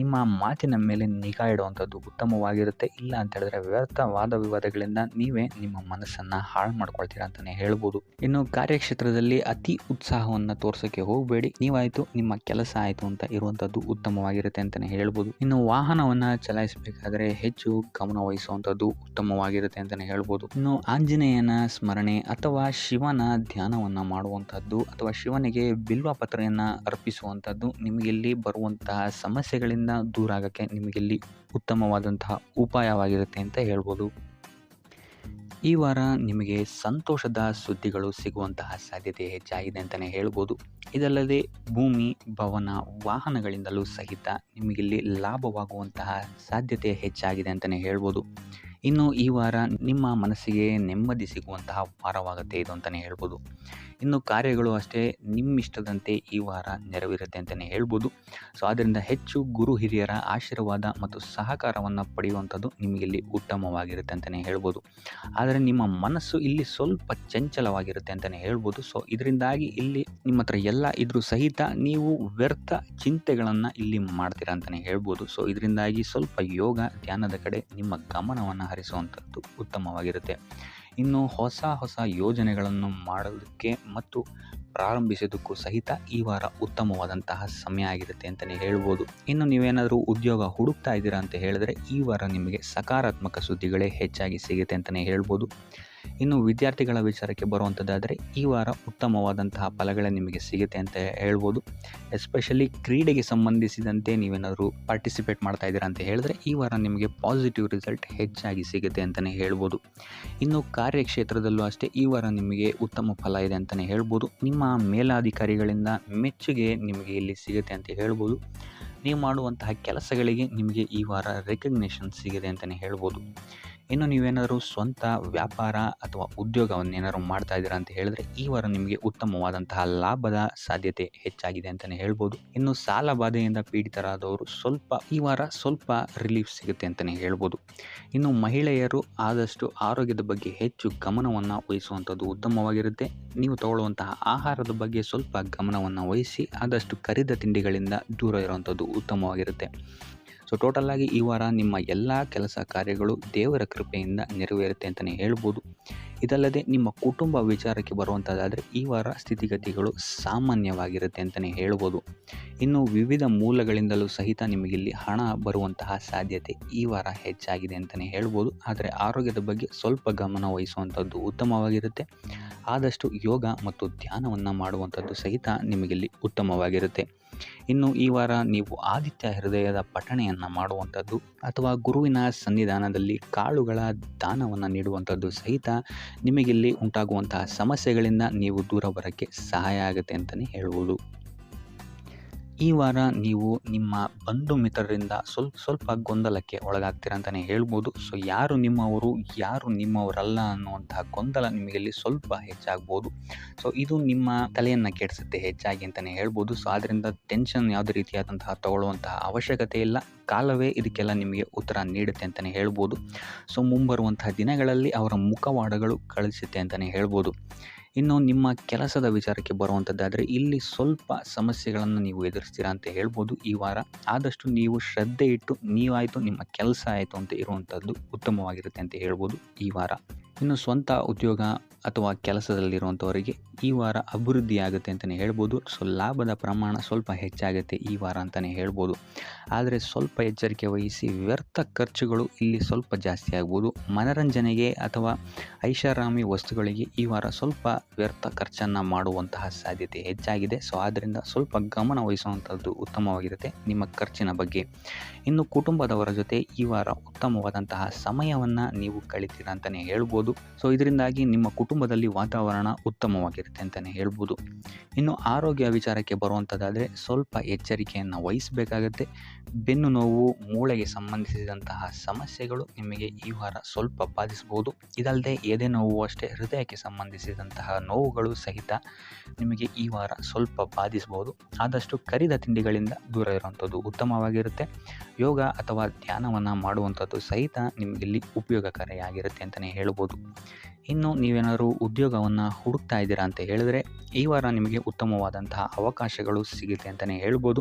ನಿಮ್ಮ ಮಾತಿನ ಮೇಲೆ ನಿಗಾ ಇಡುವಂಥದ್ದು ಉತ್ತಮವಾಗಿರುತ್ತೆ. ಇಲ್ಲ ಅಂತ ಹೇಳಿದ್ರೆ ವ್ಯರ್ಥ ವಾದ ವಿವಾದಗಳಿಂದ ನೀವೇ ನಿಮ್ಮ ಮನಸ್ಸನ್ನು ಹಾಳು ಮಾಡ್ಕೊಳ್ತೀರಾ ಅಂತಲೇ ಹೇಳ್ಬೋದು. ಇನ್ನು ಕಾರ್ಯಕ್ಷೇತ್ರದಲ್ಲಿ ಅತಿ ಉತ್ಸಾಹವನ್ನು ತೋರ್ಸೋಕ್ಕೆ ಹೋಗಬೇಡಿ. ನೀವಾಯಿತು ನಿಮ್ಮ ಕೆಲಸ ಆಯಿತು ಅಂತ ಇರುವಂಥದ್ದು ಉತ್ತಮವಾಗಿರುತ್ತೆ ಅಂತಲೇ ಹೇಳ್ಬೋದು. ಇನ್ನು ವಾಹನವನ್ನು ಚಲಾಯಿಸಬೇಕಾದ್ರೆ ಹೆಚ್ಚು ಗಮನ ವಹಿಸುವಂಥದ್ದು ಉತ್ತಮವಾಗಿರುತ್ತೆ ಅಂತಲೇ ಹೇಳ್ಬೋದು. ಇನ್ನು ಆಂಜನೇಯನ ಸ್ಮರಣೆ ಅಥವಾ ಶಿವನ ಧ್ಯಾನವನ್ನು ಮಾಡುವಂಥದ್ದು ಅಥವಾ ಶಿವನಿಗೆ ಬಿಲ್ವ ಪತ್ರೆಯನ್ನು ಅರ್ಪಿಸುವಂಥದ್ದು ನಿಮಗಿಲ್ಲಿ ಬರುವಂತಹ ಸಮಸ್ಯೆಗಳಿಂದ ದೂರ ಆಗೋಕ್ಕೆ ನಿಮಗಿಲ್ಲಿ ಉತ್ತಮವಾದಂತಹ ಉಪಾಯವಾಗಿರುತ್ತೆ ಅಂತ ಹೇಳ್ಬೋದು. ಈ ವಾರ ನಿಮಗೆ ಸಂತೋಷದ ಸುದ್ದಿಗಳು ಸಿಗುವಂತಹ ಸಾಧ್ಯತೆ ಹೆಚ್ಚಾಗಿದೆ ಅಂತಲೇ ಹೇಳ್ಬೋದು. ಇದಲ್ಲದೆ ಭೂಮಿ, ಭವನ, ವಾಹನಗಳಿಂದಲೂ ಸಹಿತ ನಿಮಗಿಲ್ಲಿ ಲಾಭವಾಗುವಂತಹ ಸಾಧ್ಯತೆ ಹೆಚ್ಚಾಗಿದೆ ಅಂತಲೇ ಹೇಳ್ಬೋದು. ಇನ್ನು ಈ ವಾರ ನಿಮ್ಮ ಮನಸ್ಸಿಗೆ ನೆಮ್ಮದಿ ಸಿಗುವಂತಹ ವಾರವಾಗುತ್ತೆ ಇದು ಅಂತಲೇ ಹೇಳ್ಬೋದು. ಇನ್ನು ಕಾರ್ಯಗಳು ಅಷ್ಟೇ ನಿಮ್ಮಿಷ್ಟದಂತೆ ಈ ವಾರ ನೆರವೇರುತ್ತೆ ಅಂತಲೇ ಹೇಳ್ಬೋದು. ಸೊ ಆದ್ದರಿಂದ ಹೆಚ್ಚು ಗುರು ಹಿರಿಯರ ಆಶೀರ್ವಾದ ಮತ್ತು ಸಹಕಾರವನ್ನು ಪಡೆಯುವಂಥದ್ದು ನಿಮಗಿಲ್ಲಿ ಉತ್ತಮವಾಗಿರುತ್ತೆ ಅಂತಲೇ ಹೇಳ್ಬೋದು. ಆದರೆ ನಿಮ್ಮ ಮನಸ್ಸು ಇಲ್ಲಿ ಸ್ವಲ್ಪ ಚಂಚಲವಾಗಿರುತ್ತೆ ಅಂತಲೇ ಹೇಳ್ಬೋದು. ಸೊ ಇದರಿಂದಾಗಿ ಇಲ್ಲಿ ನಿಮ್ಮ ಹತ್ರ ಎಲ್ಲ ಇದ್ರೂ ಸಹಿತ ನೀವು ವ್ಯರ್ಥ ಚಿಂತೆಗಳನ್ನು ಇಲ್ಲಿ ಮಾಡ್ತೀರಾ ಅಂತಲೇ ಹೇಳ್ಬೋದು. ಸೊ ಇದರಿಂದಾಗಿ ಸ್ವಲ್ಪ ಯೋಗ ಧ್ಯಾನದ ಕಡೆ ನಿಮ್ಮ ಗಮನವನ್ನು ಹರಿಸುವಂಥದ್ದು ಉತ್ತಮವಾಗಿರುತ್ತೆ. ಇನ್ನು ಹೊಸ ಯೋಜನೆಗಳನ್ನು ಮಾಡೋದಕ್ಕೆ ಮತ್ತು ಪ್ರಾರಂಭಿಸೋದಕ್ಕೂ ಸಹಿತ ಈ ವಾರ ಉತ್ತಮವಾದಂತಹ ಸಮಯ ಆಗಿರುತ್ತೆ ಅಂತಲೇ ಹೇಳ್ಬೋದು. ಇನ್ನು ನೀವೇನಾದರೂ ಉದ್ಯೋಗ ಹುಡುಕ್ತಾ ಇದ್ದೀರಾ ಅಂತ ಹೇಳಿದ್ರೆ ಈ ವಾರ ನಿಮಗೆ ಸಕಾರಾತ್ಮಕ ಸುದ್ದಿಗಳೇ ಹೆಚ್ಚಾಗಿ ಸಿಗುತ್ತೆ ಅಂತಲೇ ಹೇಳ್ಬೋದು. ಇನ್ನು ವಿದ್ಯಾರ್ಥಿಗಳ ವಿಚಾರಕ್ಕೆ ಬರುವಂಥದ್ದಾದರೆ ಈ ವಾರ ಉತ್ತಮವಾದಂತಹ ಫಲಗಳೇ ನಿಮಗೆ ಸಿಗುತ್ತೆ ಅಂತ ಹೇಳ್ಬೋದು. ಎಸ್ಪೆಷಲಿ ಕ್ರೀಡೆಗೆ ಸಂಬಂಧಿಸಿದಂತೆ ನೀವೇನಾದರೂ ಪಾರ್ಟಿಸಿಪೇಟ್ ಮಾಡ್ತಾ ಇದ್ದೀರಾ ಅಂತ ಹೇಳಿದ್ರೆ ಈ ವಾರ ನಿಮಗೆ ಪಾಸಿಟಿವ್ ರಿಸಲ್ಟ್ ಹೆಚ್ಚಾಗಿ ಸಿಗುತ್ತೆ ಅಂತಲೇ ಹೇಳ್ಬೋದು. ಇನ್ನು ಕಾರ್ಯಕ್ಷೇತ್ರದಲ್ಲೂ ಅಷ್ಟೇ ಈ ವಾರ ನಿಮಗೆ ಉತ್ತಮ ಫಲ ಇದೆ ಅಂತಲೇ ಹೇಳ್ಬೋದು. ನಿಮ್ಮ ಮೇಲಾಧಿಕಾರಿಗಳಿಂದ ಮೆಚ್ಚುಗೆ ನಿಮಗೆ ಇಲ್ಲಿ ಸಿಗುತ್ತೆ ಅಂತ ಹೇಳ್ಬೋದು. ನೀವು ಮಾಡುವಂತಹ ಕೆಲಸಗಳಿಗೆ ನಿಮಗೆ ಈ ವಾರ ರೆಕಗ್ನೇಷನ್ ಸಿಗಿದೆ ಅಂತಲೇ ಹೇಳ್ಬೋದು. ಇನ್ನು ನೀವೇನಾದರೂ ಸ್ವಂತ ವ್ಯಾಪಾರ ಅಥವಾ ಉದ್ಯೋಗವನ್ನೇನಾದ್ರು ಮಾಡ್ತಾ ಇದ್ದೀರಾ ಅಂತ ಹೇಳಿದ್ರೆ ಈ ವಾರ ನಿಮಗೆ ಉತ್ತಮವಾದಂತಹ ಲಾಭದ ಸಾಧ್ಯತೆ ಹೆಚ್ಚಾಗಿದೆ ಅಂತಲೇ ಹೇಳ್ಬೋದು. ಇನ್ನು ಸಾಲ ಬಾಧೆಯಿಂದ ಪೀಡಿತರಾದವರು ಈ ವಾರ ಸ್ವಲ್ಪ ರಿಲೀಫ್ ಸಿಗುತ್ತೆ ಅಂತಲೇ ಹೇಳ್ಬೋದು. ಇನ್ನು ಮಹಿಳೆಯರು ಆದಷ್ಟು ಆರೋಗ್ಯದ ಬಗ್ಗೆ ಹೆಚ್ಚು ಗಮನವನ್ನು ವಹಿಸುವಂಥದ್ದು ಉತ್ತಮವಾಗಿರುತ್ತೆ. ನೀವು ತಗೊಳ್ಳುವಂತಹ ಆಹಾರದ ಬಗ್ಗೆ ಸ್ವಲ್ಪ ಗಮನವನ್ನು ವಹಿಸಿ ಆದಷ್ಟು ಕರಿದ ತಿಂಡಿಗಳಿಂದ ದೂರ ಇರುವಂಥದ್ದು ಉತ್ತಮವಾಗಿರುತ್ತೆ. ಸೊ ಟೋಟಲಾಗಿ ಈ ವಾರ ನಿಮ್ಮ ಎಲ್ಲ ಕೆಲಸ ಕಾರ್ಯಗಳು ದೇವರ ಕೃಪೆಯಿಂದ ನೆರವೇರುತ್ತೆ ಅಂತಲೇ ಹೇಳ್ಬೋದು. ಇದಲ್ಲದೆ ನಿಮ್ಮ ಕುಟುಂಬ ವಿಚಾರಕ್ಕೆ ಬರುವಂಥದ್ದಾದರೆ ಈ ವಾರ ಸ್ಥಿತಿಗತಿಗಳು ಸಾಮಾನ್ಯವಾಗಿರುತ್ತೆ ಅಂತಲೇ ಹೇಳ್ಬೋದು. ಇನ್ನು ವಿವಿಧ ಮೂಲಗಳಿಂದಲೂ ಸಹಿತ ನಿಮಗಿಲ್ಲಿ ಹಣ ಬರುವಂತಹ ಸಾಧ್ಯತೆ ಈ ವಾರ ಹೆಚ್ಚಾಗಿದೆ ಅಂತಲೇ ಹೇಳ್ಬೋದು. ಆದರೆ ಆರೋಗ್ಯದ ಬಗ್ಗೆ ಸ್ವಲ್ಪ ಗಮನ ವಹಿಸುವಂಥದ್ದು ಉತ್ತಮವಾಗಿರುತ್ತೆ. ಆದಷ್ಟು ಯೋಗ ಮತ್ತು ಧ್ಯಾನವನ್ನು ಮಾಡುವಂಥದ್ದು ಸಹಿತ ನಿಮಗಿಲ್ಲಿ ಉತ್ತಮವಾಗಿರುತ್ತೆ. ಇನ್ನು ಈ ವಾರ ನೀವು ಆದಿತ್ಯ ಹೃದಯದ ಪಠಣೆಯನ್ನು ಮಾಡುವಂಥದ್ದು ಅಥವಾ ಗುರುವಿನ ಸನ್ನಿಧಾನದಲ್ಲಿ ಕಾಳುಗಳ ದಾನವನ್ನು ನೀಡುವಂಥದ್ದು ಸಹಿತ ನಿಮಗಿಲ್ಲಿ ಉಂಟಾಗುವಂತಹ ಸಮಸ್ಯೆಗಳಿಂದ ನೀವು ದೂರ ಬರೋಕ್ಕೆ ಸಹಾಯ ಆಗುತ್ತೆ ಅಂತಲೇ ಹೇಳ್ಬೋದು. ಈ ವಾರ ನೀವು ನಿಮ್ಮ ಬಂಧು ಮಿತ್ರರಿಂದ ಸ್ವಲ್ಪ ಗೊಂದಲಕ್ಕೆ ಒಳಗಾಗ್ತೀರ ಅಂತಲೇ ಹೇಳ್ಬೋದು. ಸೊ ಯಾರು ನಿಮ್ಮವರು ಯಾರು ನಿಮ್ಮವರಲ್ಲ ಅನ್ನುವಂತಹ ಗೊಂದಲ ನಿಮಗಿಲ್ಲಿ ಸ್ವಲ್ಪ ಹೆಚ್ಚಾಗ್ಬೋದು. ಸೊ ಇದು ನಿಮ್ಮ ತಲೆಯನ್ನು ಕೆಡಿಸುತ್ತೆ ಹೆಚ್ಚಾಗಿ ಅಂತಲೇ ಹೇಳ್ಬೋದು. ಸೊ ಆದ್ದರಿಂದ ಟೆನ್ಷನ್ ಯಾವುದೇ ರೀತಿಯಾದಂತಹ ತಗೊಳ್ಳುವಂತಹ ಅವಶ್ಯಕತೆ ಇಲ್ಲ. ಕಾಲವೇ ಇದಕ್ಕೆಲ್ಲ ನಿಮಗೆ ಉತ್ತರ ನೀಡುತ್ತೆ ಅಂತಲೇ ಹೇಳ್ಬೋದು. ಸೊ ಮುಂಬರುವಂತಹ ದಿನಗಳಲ್ಲಿ ಅವರ ಮುಖವಾಡಗಳು ಕಳಿಸುತ್ತೆ ಅಂತಲೇ ಹೇಳ್ಬೋದು. ಇನ್ನು ನಿಮ್ಮ ಕೆಲಸದ ವಿಚಾರಕ್ಕೆ ಬರುವಂಥದ್ದಾದರೆ ಇಲ್ಲಿ ಸ್ವಲ್ಪ ಸಮಸ್ಯೆಗಳನ್ನು ನೀವು ಎದುರಿಸ್ತೀರಾ ಅಂತ ಹೇಳ್ಬೋದು ಈ ವಾರ. ಆದಷ್ಟು ನೀವು ಶ್ರದ್ಧೆ ಇಟ್ಟು ನೀವಾಯಿತು ನಿಮ್ಮ ಕೆಲಸ ಆಯಿತು ಅಂತ ಇರುವಂಥದ್ದು ಉತ್ತಮವಾಗಿರುತ್ತೆ ಅಂತ ಹೇಳ್ಬೋದು ಈ ವಾರ. ಇನ್ನು ಸ್ವಂತ ಉದ್ಯೋಗ ಅಥವಾ ಕೆಲಸದಲ್ಲಿರುವಂಥವರಿಗೆ ಈ ವಾರ ಅಭಿವೃದ್ಧಿ ಆಗುತ್ತೆ ಅಂತಲೇ ಹೇಳ್ಬೋದು. ಸೊ ಲಾಭದ ಪ್ರಮಾಣ ಸ್ವಲ್ಪ ಹೆಚ್ಚಾಗುತ್ತೆ ಈ ವಾರ ಅಂತಲೇ ಹೇಳ್ಬೋದು. ಆದರೆ ಸ್ವಲ್ಪ ಎಚ್ಚರಿಕೆ ವಹಿಸಿ, ವ್ಯರ್ಥ ಖರ್ಚುಗಳು ಇಲ್ಲಿ ಸ್ವಲ್ಪ ಜಾಸ್ತಿ ಆಗ್ಬೋದು. ಮನರಂಜನೆಗೆ ಅಥವಾ ಐಷಾರಾಮಿ ವಸ್ತುಗಳಿಗೆ ಈ ವಾರ ಸ್ವಲ್ಪ ವ್ಯರ್ಥ ಖರ್ಚನ್ನು ಮಾಡುವಂತಹ ಸಾಧ್ಯತೆ ಹೆಚ್ಚಾಗಿದೆ. ಸೊ ಆದ್ದರಿಂದ ಸ್ವಲ್ಪ ಗಮನ ವಹಿಸುವಂಥದ್ದು ಉತ್ತಮವಾಗಿರುತ್ತೆ ನಿಮ್ಮ ಖರ್ಚಿನ ಬಗ್ಗೆ. ಇನ್ನು ಕುಟುಂಬದವರ ಜೊತೆ ಈ ವಾರ ಉತ್ತಮವಾದಂತಹ ಸಮಯವನ್ನು ನೀವು ಕಳಿತೀರ ಅಂತಲೇ ಹೇಳ್ಬೋದು. ಸೊ ಇದರಿಂದಾಗಿ ನಿಮ್ಮ ಕುಟುಂಬದಲ್ಲಿ ವಾತಾವರಣ ಉತ್ತಮವಾಗಿರುತ್ತೆ ಅಂತಲೇ ಹೇಳ್ಬೋದು. ಇನ್ನು ಆರೋಗ್ಯ ವಿಚಾರಕ್ಕೆ ಬರುವಂಥದ್ದಾದರೆ ಸ್ವಲ್ಪ ಎಚ್ಚರಿಕೆಯನ್ನು ವಹಿಸಬೇಕಾಗತ್ತೆ. ಬೆನ್ನು ನೋವು, ಮೂಳೆಗೆ ಸಂಬಂಧಿಸಿದಂತಹ ಸಮಸ್ಯೆಗಳು ನಿಮಗೆ ಈ ವಾರ ಸ್ವಲ್ಪ ಬಾಧಿಸಬಹುದು. ಇದಲ್ಲದೆ ಎದೆ ನೋವು ಅಷ್ಟೇ, ಹೃದಯಕ್ಕೆ ಸಂಬಂಧಿಸಿದಂತಹ ನೋವುಗಳು ಸಹಿತ ನಿಮಗೆ ಈ ವಾರ ಸ್ವಲ್ಪ ಬಾಧಿಸಬಹುದು. ಆದಷ್ಟು ಕರಿದ ತಿಂಡಿಗಳಿಂದ ದೂರ ಇರುವಂಥದ್ದು ಉತ್ತಮವಾಗಿರುತ್ತೆ. ಯೋಗ ಅಥವಾ ಧ್ಯಾನವನ್ನು ಮಾಡುವಂಥದ್ದು ಸಹಿತ ನಿಮಗಿಲ್ಲಿ ಉಪಯೋಗಕಾರಿಯಾಗಿರುತ್ತೆ ಅಂತಲೇ ಹೇಳ್ಬೋದು. ಇನ್ನು ನೀವೇನಾದರೂ ಉದ್ಯೋಗವನ್ನು ಹುಡುಕ್ತಾ ಇದ್ದೀರಾ ಅಂತ ಹೇಳಿದ್ರೆ ಈ ವಾರ ನಿಮಗೆ ಉತ್ತಮವಾದಂತಹ ಅವಕಾಶಗಳು ಸಿಗುತ್ತೆ ಅಂತಲೇ ಹೇಳ್ಬೋದು.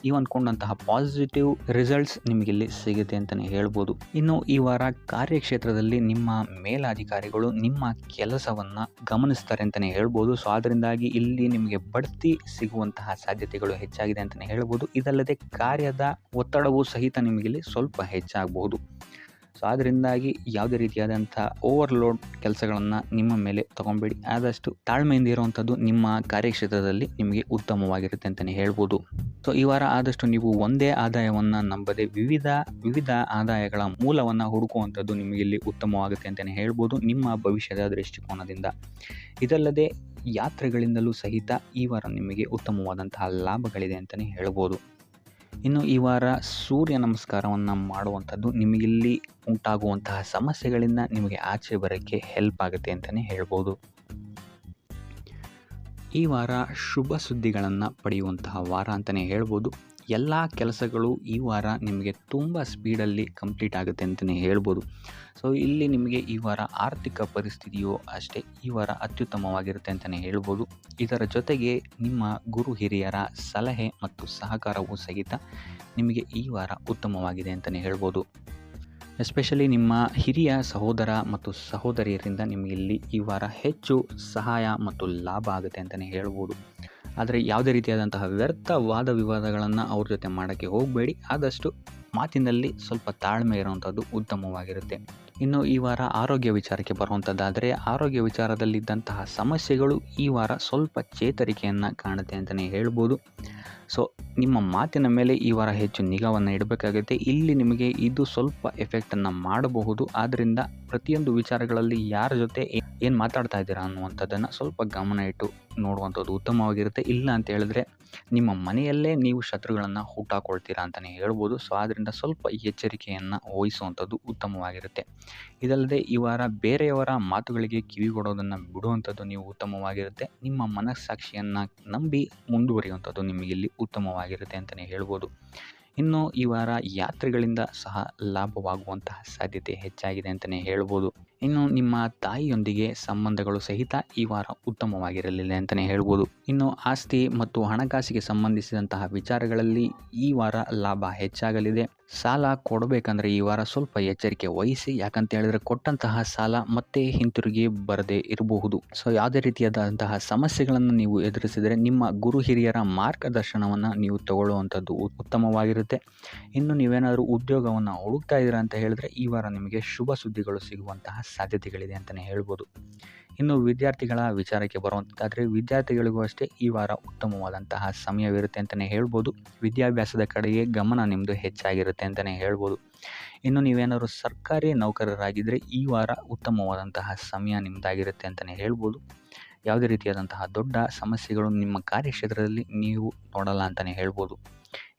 ನೀವು ಅಂದ್ಕೊಂಡಂತಹ ಪಾಸಿಟಿವ್ ರಿಸಲ್ಟ್ಸ್ ನಿಮಗಿಲ್ಲಿ ಸಿಗುತ್ತೆ ಅಂತಲೇ ಹೇಳ್ಬೋದು. ಇನ್ನು ಈ ವಾರ ಕಾರ್ಯಕ್ಷೇತ್ರದಲ್ಲಿ ನಿಮ್ಮ ಮೇಲಾಧಿಕಾರಿಗಳು ನಿಮ್ಮ ಕೆಲಸವನ್ನು ಗಮನಿಸ್ತಾರೆ ಅಂತಲೇ ಹೇಳ್ಬೋದು. ಸೊ ಅದರಿಂದಾಗಿ ಇಲ್ಲಿ ನಿಮಗೆ ಬಡ್ತಿ ಸಿಗುವಂತಹ ಸಾಧ್ಯತೆಗಳು ಹೆಚ್ಚಾಗಿದೆ ಅಂತಲೇ ಹೇಳ್ಬೋದು. ಇದಲ್ಲದೆ ಕಾರ್ಯದ ಒತ್ತಡವೂ ಸಹಿತ ನಿಮಗಿಲ್ಲಿ ಸ್ವಲ್ಪ ಹೆಚ್ಚಾಗಬಹುದು. ಸೊ ಅದರಿಂದಾಗಿ ಯಾವುದೇ ರೀತಿಯಾದಂಥ ಓವರ್ಲೋಡ್ ಕೆಲಸಗಳನ್ನು ನಿಮ್ಮ ಮೇಲೆ ತೊಗೊಬೇಡಿ. ಆದಷ್ಟು ತಾಳ್ಮೆಯಿಂದ ಇರುವಂಥದ್ದು ನಿಮ್ಮ ಕಾರ್ಯಕ್ಷೇತ್ರದಲ್ಲಿ ನಿಮಗೆ ಉತ್ತಮವಾಗಿರುತ್ತೆ ಅಂತಲೇ ಹೇಳ್ಬೋದು. ಸೊ ಈ ವಾರ ಆದಷ್ಟು ನೀವು ಒಂದೇ ಆದಾಯವನ್ನು ನಂಬದೆ ವಿವಿಧ ಆದಾಯಗಳ ಮೂಲವನ್ನು ಹುಡುಕುವಂಥದ್ದು ನಿಮಗಿಲ್ಲಿ ಉತ್ತಮವಾಗುತ್ತೆ ಅಂತಲೇ ಹೇಳ್ಬೋದು ನಿಮ್ಮ ಭವಿಷ್ಯದ ದೃಷ್ಟಿಕೋನದಿಂದ. ಇದಲ್ಲದೆ ಯಾತ್ರೆಗಳಿಂದಲೂ ಸಹಿತ ಈ ವಾರ ನಿಮಗೆ ಉತ್ತಮವಾದಂತಹ ಲಾಭಗಳಿದೆ ಅಂತಲೇ ಹೇಳ್ಬೋದು. ಇನ್ನು ಈ ವಾರ ಸೂರ್ಯ ನಮಸ್ಕಾರವನ್ನು ಮಾಡುವಂಥದ್ದು ನಿಮಗಿಲ್ಲಿ ಉಂಟಾಗುವಂತಹ ಸಮಸ್ಯೆಗಳಿಂದ ನಿಮಗೆ ಆಚೆ ಬರೋಕ್ಕೆ ಹೆಲ್ಪ್ ಆಗುತ್ತೆ ಅಂತಲೇ ಹೇಳ್ಬೋದು. ಈ ವಾರ ಶುಭ ಸುದ್ದಿಗಳನ್ನು ಪಡೆಯುವಂತಹ ವಾರ ಅಂತಲೇ ಹೇಳ್ಬೋದು. ಎಲ್ಲ ಕೆಲಸಗಳು ಈ ವಾರ ನಿಮಗೆ ತುಂಬ ಸ್ಪೀಡಲ್ಲಿ ಕಂಪ್ಲೀಟ್ ಆಗುತ್ತೆ ಅಂತಲೇ ಹೇಳ್ಬೋದು. ಸೊ ಇಲ್ಲಿ ನಿಮಗೆ ಈ ವಾರ ಆರ್ಥಿಕ ಪರಿಸ್ಥಿತಿಯು ಅಷ್ಟೇ ಈ ವಾರ ಅತ್ಯುತ್ತಮವಾಗಿರುತ್ತೆ ಅಂತಲೇ ಹೇಳ್ಬೋದು. ಇದರ ಜೊತೆಗೆ ನಿಮ್ಮ ಗುರು ಹಿರಿಯರ ಸಲಹೆ ಮತ್ತು ಸಹಕಾರವೂ ಸಹಿತ ನಿಮಗೆ ಈ ವಾರ ಉತ್ತಮವಾಗಿದೆ ಅಂತಲೇ ಹೇಳ್ಬೋದು. ಎಸ್ಪೆಷಲಿ ನಿಮ್ಮ ಹಿರಿಯ ಸಹೋದರ ಮತ್ತು ಸಹೋದರಿಯರಿಂದ ನಿಮಗೆ ಇಲ್ಲಿ ಈ ವಾರ ಹೆಚ್ಚು ಸಹಾಯ ಮತ್ತು ಲಾಭ ಆಗುತ್ತೆ ಅಂತಲೇ ಹೇಳ್ಬೋದು. ಆದರೆ ಯಾವುದೇ ರೀತಿಯಾದಂತಹ ವ್ಯರ್ಥ ವಾದ ವಿವಾದಗಳನ್ನು ಅವ್ರ ಜೊತೆ ಮಾಡೋಕ್ಕೆ ಹೋಗಬೇಡಿ. ಆದಷ್ಟು ಮಾತಿನಲ್ಲಿ ಸ್ವಲ್ಪ ತಾಳ್ಮೆ ಇರುವಂಥದ್ದು ಉತ್ತಮವಾಗಿರುತ್ತೆ. ಇನ್ನು ಈ ವಾರ ಆರೋಗ್ಯ ವಿಚಾರಕ್ಕೆ ಬರುವಂಥದ್ದಾದರೆ ಆರೋಗ್ಯ ವಿಚಾರದಲ್ಲಿದ್ದಂತಹ ಸಮಸ್ಯೆಗಳು ಈ ವಾರ ಸ್ವಲ್ಪ ಚೇತರಿಕೆಯನ್ನು ಕಾಣುತ್ತೆ ಅಂತಲೇ ಹೇಳ್ಬೋದು. ಸೊ ನಿಮ್ಮ ಮಾತಿನ ಮೇಲೆ ಈ ವಾರ ಹೆಚ್ಚು ನಿಗಾವನ್ನು ಇಡಬೇಕಾಗುತ್ತೆ. ಇಲ್ಲಿ ನಿಮಗೆ ಇದು ಸ್ವಲ್ಪ ಎಫೆಕ್ಟನ್ನು ಮಾಡಬಹುದು. ಆದ್ದರಿಂದ ಪ್ರತಿಯೊಂದು ವಿಚಾರಗಳಲ್ಲಿ ಯಾರ ಜೊತೆ ಏನು ಮಾತಾಡ್ತಾ ಇದ್ದೀರಾ ಅನ್ನುವಂಥದ್ದನ್ನು ಸ್ವಲ್ಪ ಗಮನ ಇಟ್ಟು ನೋಡುವಂಥದ್ದು ಉತ್ತಮವಾಗಿರುತ್ತೆ. ಇಲ್ಲ ಅಂತ ಹೇಳಿದ್ರೆ ನಿಮ್ಮ ಮನೆಯಲ್ಲೇ ನೀವು ಶತ್ರುಗಳನ್ನು ಹುಟ್ಟಾಕೊಳ್ತೀರಾ ಅಂತಲೇ ಹೇಳ್ಬೋದು. ಸೊ ಆದ್ದರಿಂದ ಸ್ವಲ್ಪ ಎಚ್ಚರಿಕೆಯನ್ನು ವಹಿಸುವಂಥದ್ದು ಉತ್ತಮವಾಗಿರುತ್ತೆ. ಇದಲ್ಲದೆ ಈ ವಾರ ಬೇರೆಯವರ ಮಾತುಗಳಿಗೆ ಕಿವಿಗೊಡೋದನ್ನು ಬಿಡುವಂಥದ್ದು ನೀವು ಉತ್ತಮವಾಗಿರುತ್ತೆ. ನಿಮ್ಮ ಮನಸ್ಸಾಕ್ಷಿಯನ್ನು ನಂಬಿ ಮುಂದುವರಿಯುವಂಥದ್ದು ನಿಮಗಿಲ್ಲಿ ಉತ್ತಮವಾಗಿರುತ್ತೆ ಅಂತಲೇ ಹೇಳ್ಬೋದು. ಇನ್ನು ಈ ವಾರ ಯಾತ್ರೆಗಳಿಂದ ಸಹ ಲಾಭವಾಗುವಂತಹ ಸಾಧ್ಯತೆ ಹೆಚ್ಚಾಗಿದೆ ಅಂತಲೇ ಹೇಳ್ಬೋದು. ಇನ್ನು ನಿಮ್ಮ ತಾಯಿಯೊಂದಿಗೆ ಸಂಬಂಧಗಳು ಸಹಿತ ಈ ವಾರ ಉತ್ತಮವಾಗಿರಲಿಲ್ಲ ಅಂತಲೇ ಹೇಳ್ಬೋದು. ಇನ್ನು ಆಸ್ತಿ ಮತ್ತು ಹಣಕಾಸಿಗೆ ಸಂಬಂಧಿಸಿದಂತಹ ವಿಚಾರಗಳಲ್ಲಿ ಈ ವಾರ ಲಾಭ ಹೆಚ್ಚಾಗಲಿದೆ. ಸಾಲ ಕೊಡಬೇಕಂದ್ರೆ ಈ ವಾರ ಸ್ವಲ್ಪ ಎಚ್ಚರಿಕೆ ವಹಿಸಿ. ಯಾಕಂತ ಹೇಳಿದ್ರೆ ಕೊಟ್ಟಂತಹ ಸಾಲ ಮತ್ತೆ ಹಿಂತಿರುಗಿ ಬರದೇ ಇರಬಹುದು. ಸೊ ಯಾವುದೇ ರೀತಿಯಾದಂತಹ ಸಮಸ್ಯೆಗಳನ್ನು ನೀವು ಎದುರಿಸಿದರೆ ನಿಮ್ಮ ಗುರು ಹಿರಿಯರ ಮಾರ್ಗದರ್ಶನವನ್ನು ನೀವು ತಗೊಳ್ಳುವಂಥದ್ದು ಉತ್ತಮವಾಗಿರುತ್ತೆ. ಇನ್ನು ನೀವೇನಾದರೂ ಉದ್ಯೋಗವನ್ನು ಹುಡುಕ್ತಾ ಇದ್ದೀರಾ ಅಂತ ಹೇಳಿದ್ರೆ ಈ ವಾರ ನಿಮಗೆ ಶುಭ ಸುದ್ದಿಗಳು ಸಿಗುವಂತಹ ಸಾಧ್ಯತೆಗಳಿದೆ ಅಂತಲೇ ಹೇಳ್ಬೋದು. ಇನ್ನು ವಿದ್ಯಾರ್ಥಿಗಳ ವಿಚಾರಕ್ಕೆ ಬರುವಂತಾದರೆ ವಿದ್ಯಾರ್ಥಿಗಳಿಗೂ ಅಷ್ಟೇ ಈ ವಾರ ಉತ್ತಮವಾದಂತಹ ಸಮಯವಿರುತ್ತೆ ಅಂತಲೇ ಹೇಳ್ಬೋದು. ವಿದ್ಯಾಭ್ಯಾಸದ ಕಡೆಗೆ ಗಮನ ನಿಮ್ಮದು ಹೆಚ್ಚಾಗಿರುತ್ತೆ ಅಂತಲೇ ಹೇಳ್ಬೋದು. ಇನ್ನು ನೀವೇನಾದರೂ ಸರ್ಕಾರಿ ನೌಕರರಾಗಿದ್ದರೆ ಈ ವಾರ ಉತ್ತಮವಾದಂತಹ ಸಮಯ ನಿಮ್ಮದಾಗಿರುತ್ತೆ ಅಂತಲೇ ಹೇಳ್ಬೋದು. ಯಾವುದೇ ರೀತಿಯಾದಂತಹ ದೊಡ್ಡ ಸಮಸ್ಯೆಗಳು ನಿಮ್ಮ ಕಾರ್ಯಕ್ಷೇತ್ರದಲ್ಲಿ ನೀವು ನೋಡಲ್ಲ ಅಂತಲೇ ಹೇಳ್ಬೋದು.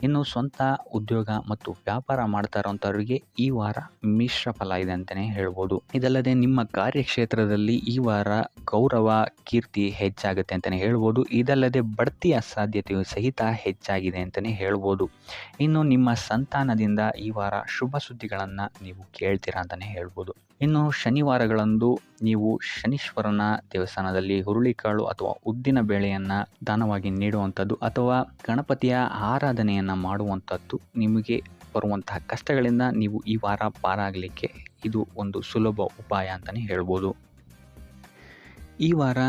ಇನ್ನು ಸ್ವಂತ ಉದ್ಯೋಗ ಮತ್ತು ವ್ಯಾಪಾರ ಮಾಡ್ತಾ ಇರೋಂಥವ್ರಿಗೆ ಈ ವಾರ ಮಿಶ್ರ ಫಲ ಇದೆ ಅಂತಲೇ ಹೇಳ್ಬೋದು. ಇದಲ್ಲದೆ ನಿಮ್ಮ ಕಾರ್ಯಕ್ಷೇತ್ರದಲ್ಲಿ ಈ ವಾರ ಗೌರವ ಕೀರ್ತಿ ಹೆಚ್ಚಾಗುತ್ತೆ ಅಂತಲೇ ಹೇಳ್ಬೋದು. ಇದಲ್ಲದೆ ಬಡ್ತಿಯ ಸಾಧ್ಯತೆಯು ಸಹಿತ ಹೆಚ್ಚಾಗಿದೆ ಅಂತಲೇ ಹೇಳ್ಬೋದು. ಇನ್ನು ನಿಮ್ಮ ಸಂತಾನದಿಂದ ಈ ವಾರ ಶುಭ ಸುದ್ದಿಗಳನ್ನು ನೀವು ಕೇಳ್ತೀರಾ ಅಂತಲೇ ಹೇಳ್ಬೋದು. ಇನ್ನು ಶನಿವಾರಗಳಂದು ನೀವು ಶನೀಶ್ವರನ ದೇವಸ್ಥಾನದಲ್ಲಿ ಹುರುಳಿಕಾಳು ಅಥವಾ ಉದ್ದಿನ ಬೇಳೆಯನ್ನು ದಾನವಾಗಿ ನೀಡುವಂಥದ್ದು ಅಥವಾ ಗಣಪತಿಯ ಆರಾಧನೆಯನ್ನು ಮಾಡುವಂಥದ್ದು ನಿಮಗೆ ಬರುವಂತಹ ಕಷ್ಟಗಳಿಂದ ನೀವು ಈ ವಾರ ಪಾರಾಗಲಿಕ್ಕೆ ಇದು ಒಂದು ಸುಲಭ ಉಪಾಯ ಅಂತಲೇ ಹೇಳ್ಬೋದು. ಈ ವಾರ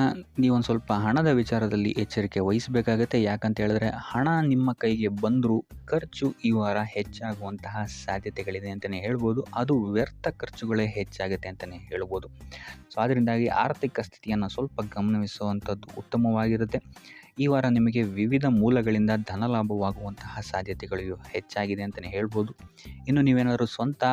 ನೀವೊಂದು ಸ್ವಲ್ಪ ಹಣದ ವಿಚಾರದಲ್ಲಿ ಎಚ್ಚರಿಕೆ ವಹಿಸಬೇಕಾಗತ್ತೆ. ಯಾಕಂತ ಹೇಳಿದ್ರೆ ಹಣ ನಿಮ್ಮ ಕೈಗೆ ಬಂದರೂ ಖರ್ಚು ಈ ವಾರ ಹೆಚ್ಚಾಗುವಂತಹ ಸಾಧ್ಯತೆಗಳಿದೆ ಅಂತಲೇ ಹೇಳ್ಬೋದು. ಅದು ವ್ಯರ್ಥ ಖರ್ಚುಗಳೇ ಹೆಚ್ಚಾಗುತ್ತೆ ಅಂತಲೇ ಹೇಳ್ಬೋದು. ಸೊ ಅದರಿಂದಾಗಿ ಆರ್ಥಿಕ ಸ್ಥಿತಿಯನ್ನು ಸ್ವಲ್ಪ ಗಮನಿಸುವಂಥದ್ದು ಉತ್ತಮವಾಗಿರುತ್ತೆ. ಈ ವಾರ ನಿಮಗೆ ವಿವಿಧ ಮೂಲಗಳಿಂದ ಧನ ಲಾಭವಾಗುವಂತಹ ಸಾಧ್ಯತೆಗಳು ಹೆಚ್ಚಾಗಿದೆ ಅಂತಲೇ ಹೇಳ್ಬೋದು. ಇನ್ನು ನೀವೇನಾದರೂ ಸ್ವಂತ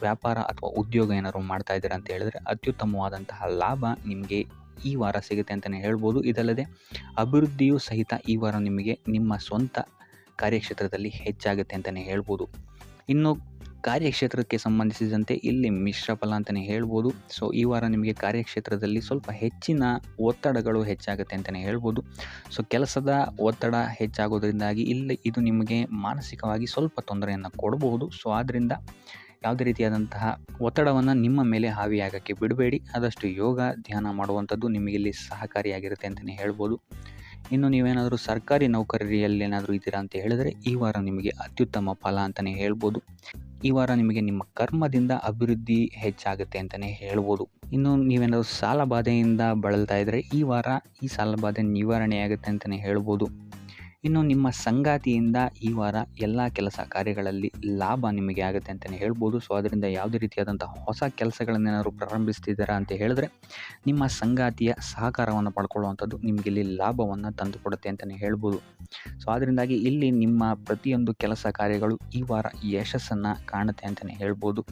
ವ್ಯಾಪಾರ ಅಥವಾ ಉದ್ಯೋಗ ಏನಾದರೂ ಮಾಡ್ತಾ ಇದ್ದೀರಾ ಅಂತ ಹೇಳಿದ್ರೆ ಅತ್ಯುತ್ತಮವಾದಂತಹ ಲಾಭ ನಿಮಗೆ ಈ ವಾರ ಸಿಗುತ್ತೆ ಅಂತಲೇ ಹೇಳ್ಬೋದು. ಇದಲ್ಲದೆ ಅಭಿವೃದ್ಧಿಯೂ ಸಹಿತ ಈ ವಾರ ನಿಮಗೆ ನಿಮ್ಮ ಸ್ವಂತ ಕಾರ್ಯಕ್ಷೇತ್ರದಲ್ಲಿ ಹೆಚ್ಚಾಗುತ್ತೆ ಅಂತಲೇ ಹೇಳ್ಬೋದು. ಇನ್ನು ಕಾರ್ಯಕ್ಷೇತ್ರಕ್ಕೆ ಸಂಬಂಧಿಸಿದಂತೆ ಇಲ್ಲಿ ಮಿಶ್ರ ಫಲ ಅಂತಲೇ ಹೇಳ್ಬೋದು. ಸೊ ಈ ವಾರ ನಿಮಗೆ ಕಾರ್ಯಕ್ಷೇತ್ರದಲ್ಲಿ ಸ್ವಲ್ಪ ಹೆಚ್ಚಿನ ಒತ್ತಡಗಳು ಹೆಚ್ಚಾಗುತ್ತೆ ಅಂತಲೇ ಹೇಳ್ಬೋದು. ಸೊ ಕೆಲಸದ ಒತ್ತಡ ಹೆಚ್ಚಾಗೋದ್ರಿಂದಾಗಿ ಇಲ್ಲಿ ಇದು ನಿಮಗೆ ಮಾನಸಿಕವಾಗಿ ಸ್ವಲ್ಪ ತೊಂದರೆಯನ್ನು ಕೊಡಬಹುದು. ಸೊ ಆದ್ದರಿಂದ ಯಾವುದೇ ರೀತಿಯಾದಂತಹ ಒತ್ತಡವನ್ನು ನಿಮ್ಮ ಮೇಲೆ ಹಾವಿಯಾಗಕ್ಕೆ ಬಿಡಬೇಡಿ. ಆದಷ್ಟು ಯೋಗ ಧ್ಯಾನ ಮಾಡುವಂಥದ್ದು ನಿಮಗಿಲ್ಲಿ ಸಹಕಾರಿಯಾಗಿರುತ್ತೆ ಅಂತಲೇ ಹೇಳ್ಬೋದು. ಇನ್ನು ನೀವೇನಾದರೂ ಸರ್ಕಾರಿ ನೌಕರಿಯಲ್ಲೇನಾದರೂ ಇದ್ದೀರಾ ಅಂತ ಹೇಳಿದರೆ ಈ ವಾರ ನಿಮಗೆ ಅತ್ಯುತ್ತಮ ಫಲ ಅಂತಲೇ ಹೇಳ್ಬೋದು. ಈ ವಾರ ನಿಮಗೆ ನಿಮ್ಮ ಕರ್ಮದಿಂದ ಅಭಿವೃದ್ಧಿ ಹೆಚ್ಚಾಗುತ್ತೆ ಅಂತಲೇ ಹೇಳ್ಬೋದು. ಇನ್ನು ನೀವೇನಾದರೂ ಸಾಲ ಬಾಧೆಯಿಂದ ಬಳಲ್ತಾ ಇದ್ದರೆ ಈ ವಾರ ಈ ಸಾಲ ಬಾಧೆ ನಿವಾರಣೆಯಾಗುತ್ತೆ ಅಂತಲೇ ಹೇಳ್ಬೋದು. ಇನ್ನು ನಿಮ್ಮ ಸಂಗಾತಿಯಿಂದ ಈ ವಾರ ಎಲ್ಲ ಕೆಲಸ ಕಾರ್ಯಗಳಲ್ಲಿ ಲಾಭ ನಿಮಗೆ ಆಗುತ್ತೆ ಅಂತಲೇ ಹೇಳ್ಬೋದು. ಸೊ ಅದರಿಂದ ಯಾವುದೇ ರೀತಿಯಾದಂಥ ಹೊಸ ಕೆಲಸಗಳನ್ನೇನಾದ್ರು ಪ್ರಾರಂಭಿಸ್ತಿದ್ದೀರಾ ಅಂತ ಹೇಳಿದ್ರೆ ನಿಮ್ಮ ಸಂಗಾತಿಯ ಸಹಕಾರವನ್ನು ಪಡ್ಕೊಳ್ಳುವಂಥದ್ದು ನಿಮಗೆ ಇಲ್ಲಿ ಲಾಭವನ್ನು ತಂದುಕೊಡುತ್ತೆ ಅಂತಲೇ ಹೇಳ್ಬೋದು. ಸೊ ಅದರಿಂದಾಗಿ ಇಲ್ಲಿ ನಿಮ್ಮ ಪ್ರತಿಯೊಂದು ಕೆಲಸ ಕಾರ್ಯಗಳು ಈ ವಾರ ಯಶಸ್ಸನ್ನು ಕಾಣುತ್ತೆ ಅಂತಲೇ ಹೇಳ್ಬೋದು.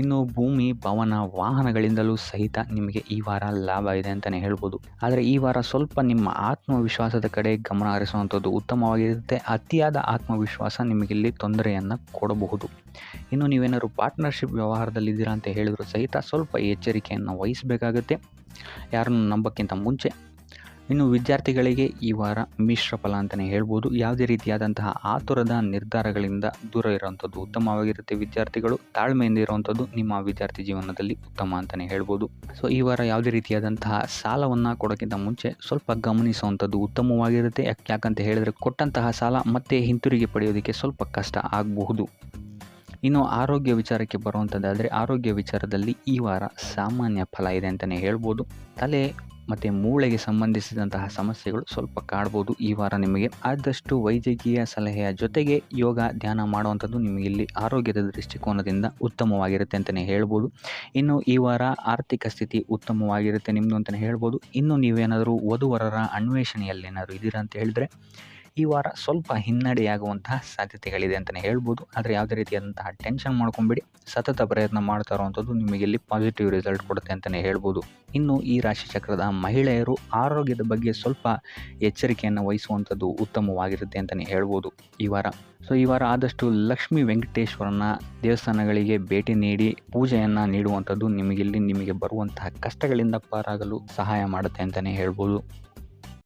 ಇನ್ನು ಭೂಮಿ ಭವನ ವಾಹನಗಳಿಂದಲೂ ಸಹಿತ ನಿಮಗೆ ಈ ವಾರ ಲಾಭ ಇದೆ ಅಂತಲೇ ಹೇಳ್ಬೋದು. ಆದರೆ ಈ ವಾರ ಸ್ವಲ್ಪ ನಿಮ್ಮ ಆತ್ಮವಿಶ್ವಾಸದ ಕಡೆ ಗಮನ ಹರಿಸುವಂಥದ್ದು ಉತ್ತಮವಾಗಿರುತ್ತೆ. ಅತಿಯಾದ ಆತ್ಮವಿಶ್ವಾಸ ನಿಮಗಿಲ್ಲಿ ತೊಂದರೆಯನ್ನು ಕೊಡಬಹುದು. ಇನ್ನು ನೀವೇನಾದ್ರು ಪಾರ್ಟ್ನರ್ಶಿಪ್ ವ್ಯವಹಾರದಲ್ಲಿದ್ದೀರಾ ಅಂತ ಹೇಳಿದ್ರು ಸಹಿತ ಸ್ವಲ್ಪ ಎಚ್ಚರಿಕೆಯನ್ನು ವಹಿಸಬೇಕಾಗುತ್ತೆ ಯಾರನ್ನು ನಂಬೋಕ್ಕಿಂತ ಮುಂಚೆ. ಇನ್ನು ವಿದ್ಯಾರ್ಥಿಗಳಿಗೆ ಈ ವಾರ ಮಿಶ್ರ ಫಲ ಅಂತಲೇ ಹೇಳ್ಬೋದು. ಯಾವುದೇ ರೀತಿಯಾದಂತಹ ಆತುರದ ನಿರ್ಧಾರಗಳಿಂದ ದೂರ ಇರುವಂಥದ್ದು ಉತ್ತಮವಾಗಿರುತ್ತೆ. ವಿದ್ಯಾರ್ಥಿಗಳು ತಾಳ್ಮೆಯಿಂದ ಇರುವಂಥದ್ದು ನಿಮ್ಮ ವಿದ್ಯಾರ್ಥಿ ಜೀವನದಲ್ಲಿ ಉತ್ತಮ ಅಂತಲೇ ಹೇಳ್ಬೋದು. ಸೊ ಈ ವಾರ ಯಾವುದೇ ರೀತಿಯಾದಂತಹ ಸಾಲವನ್ನು ಕೊಡೋಕ್ಕಿಂತ ಮುಂಚೆ ಸ್ವಲ್ಪ ಗಮನಿಸುವಂಥದ್ದು ಉತ್ತಮವಾಗಿರುತ್ತೆ. ಯಾಕಂತ ಹೇಳಿದರೆ ಕೊಟ್ಟಂತಹ ಸಾಲ ಮತ್ತೆ ಹಿಂತಿರುಗಿ ಪಡೆಯೋದಕ್ಕೆ ಸ್ವಲ್ಪ ಕಷ್ಟ ಆಗಬಹುದು. ಇನ್ನು ಆರೋಗ್ಯ ವಿಚಾರಕ್ಕೆ ಬರುವಂಥದ್ದಾದರೆ ಆರೋಗ್ಯ ವಿಚಾರದಲ್ಲಿ ಈ ವಾರ ಸಾಮಾನ್ಯ ಫಲ ಇದೆ ಅಂತಲೇ ಹೇಳ್ಬೋದು. ತಲೆ ಮತ್ತು ಮೂಳೆಗೆ ಸಂಬಂಧಿಸಿದಂತಹ ಸಮಸ್ಯೆಗಳು ಸ್ವಲ್ಪ ಕಾಡ್ಬೋದು ಈ ವಾರ ನಿಮಗೆ. ಆದಷ್ಟು ವೈದ್ಯಕೀಯ ಸಲಹೆಯ ಜೊತೆಗೆ ಯೋಗ ಧ್ಯಾನ ಮಾಡುವಂಥದ್ದು ನಿಮಗೆ ಇಲ್ಲಿ ಆರೋಗ್ಯದ ದೃಷ್ಟಿಕೋನದಿಂದ ಉತ್ತಮವಾಗಿರುತ್ತೆ ಅಂತಲೇ ಹೇಳ್ಬೋದು. ಇನ್ನು ಈ ವಾರ ಆರ್ಥಿಕ ಸ್ಥಿತಿ ಉತ್ತಮವಾಗಿರುತ್ತೆ ನಿಮ್ಮದು ಅಂತಲೇ ಹೇಳ್ಬೋದು. ಇನ್ನು ನೀವೇನಾದರೂ ವಧುವರರ ಅನ್ವೇಷಣೆಯಲ್ಲೇನಾದರೂ ಇದ್ದೀರಾ ಅಂತ ಹೇಳಿದ್ರೆ ಈ ವಾರ ಸ್ವಲ್ಪ ಹಿನ್ನಡೆಯಾಗುವಂತಹ ಸಾಧ್ಯತೆಗಳಿದೆ ಅಂತಲೇ ಹೇಳ್ಬೋದು. ಆದರೆ ಯಾವುದೇ ರೀತಿಯಾದಂತಹ ಟೆನ್ಷನ್ ಮಾಡ್ಕೊಂಬಿಡಿ. ಸತತ ಪ್ರಯತ್ನ ಮಾಡ್ತಾ ಇರುವಂಥದ್ದು ನಿಮಗೆ ಇಲ್ಲಿ ಪಾಸಿಟಿವ್ ರಿಸಲ್ಟ್ ಕೊಡುತ್ತೆ ಅಂತಲೇ ಹೇಳ್ಬೋದು. ಇನ್ನು ಈ ರಾಶಿ ಚಕ್ರದ ಮಹಿಳೆಯರು ಆರೋಗ್ಯದ ಬಗ್ಗೆ ಸ್ವಲ್ಪ ಎಚ್ಚರಿಕೆಯನ್ನು ವಹಿಸುವಂಥದ್ದು ಉತ್ತಮವಾಗಿರುತ್ತೆ ಅಂತಲೇ ಹೇಳ್ಬೋದು ಈ ವಾರ. ಸೊ ಈ ವಾರ ಆದಷ್ಟು ಲಕ್ಷ್ಮೀ ವೆಂಕಟೇಶ್ವರನ ದೇವಸ್ಥಾನಗಳಿಗೆ ಭೇಟಿ ನೀಡಿ ಪೂಜೆಯನ್ನು ನೀಡುವಂಥದ್ದು ನಿಮಗೆ ಬರುವಂತಹ ಕಷ್ಟಗಳಿಂದ ಪಾರಾಗಲು ಸಹಾಯ ಮಾಡುತ್ತೆ ಅಂತಲೇ ಹೇಳ್ಬೋದು.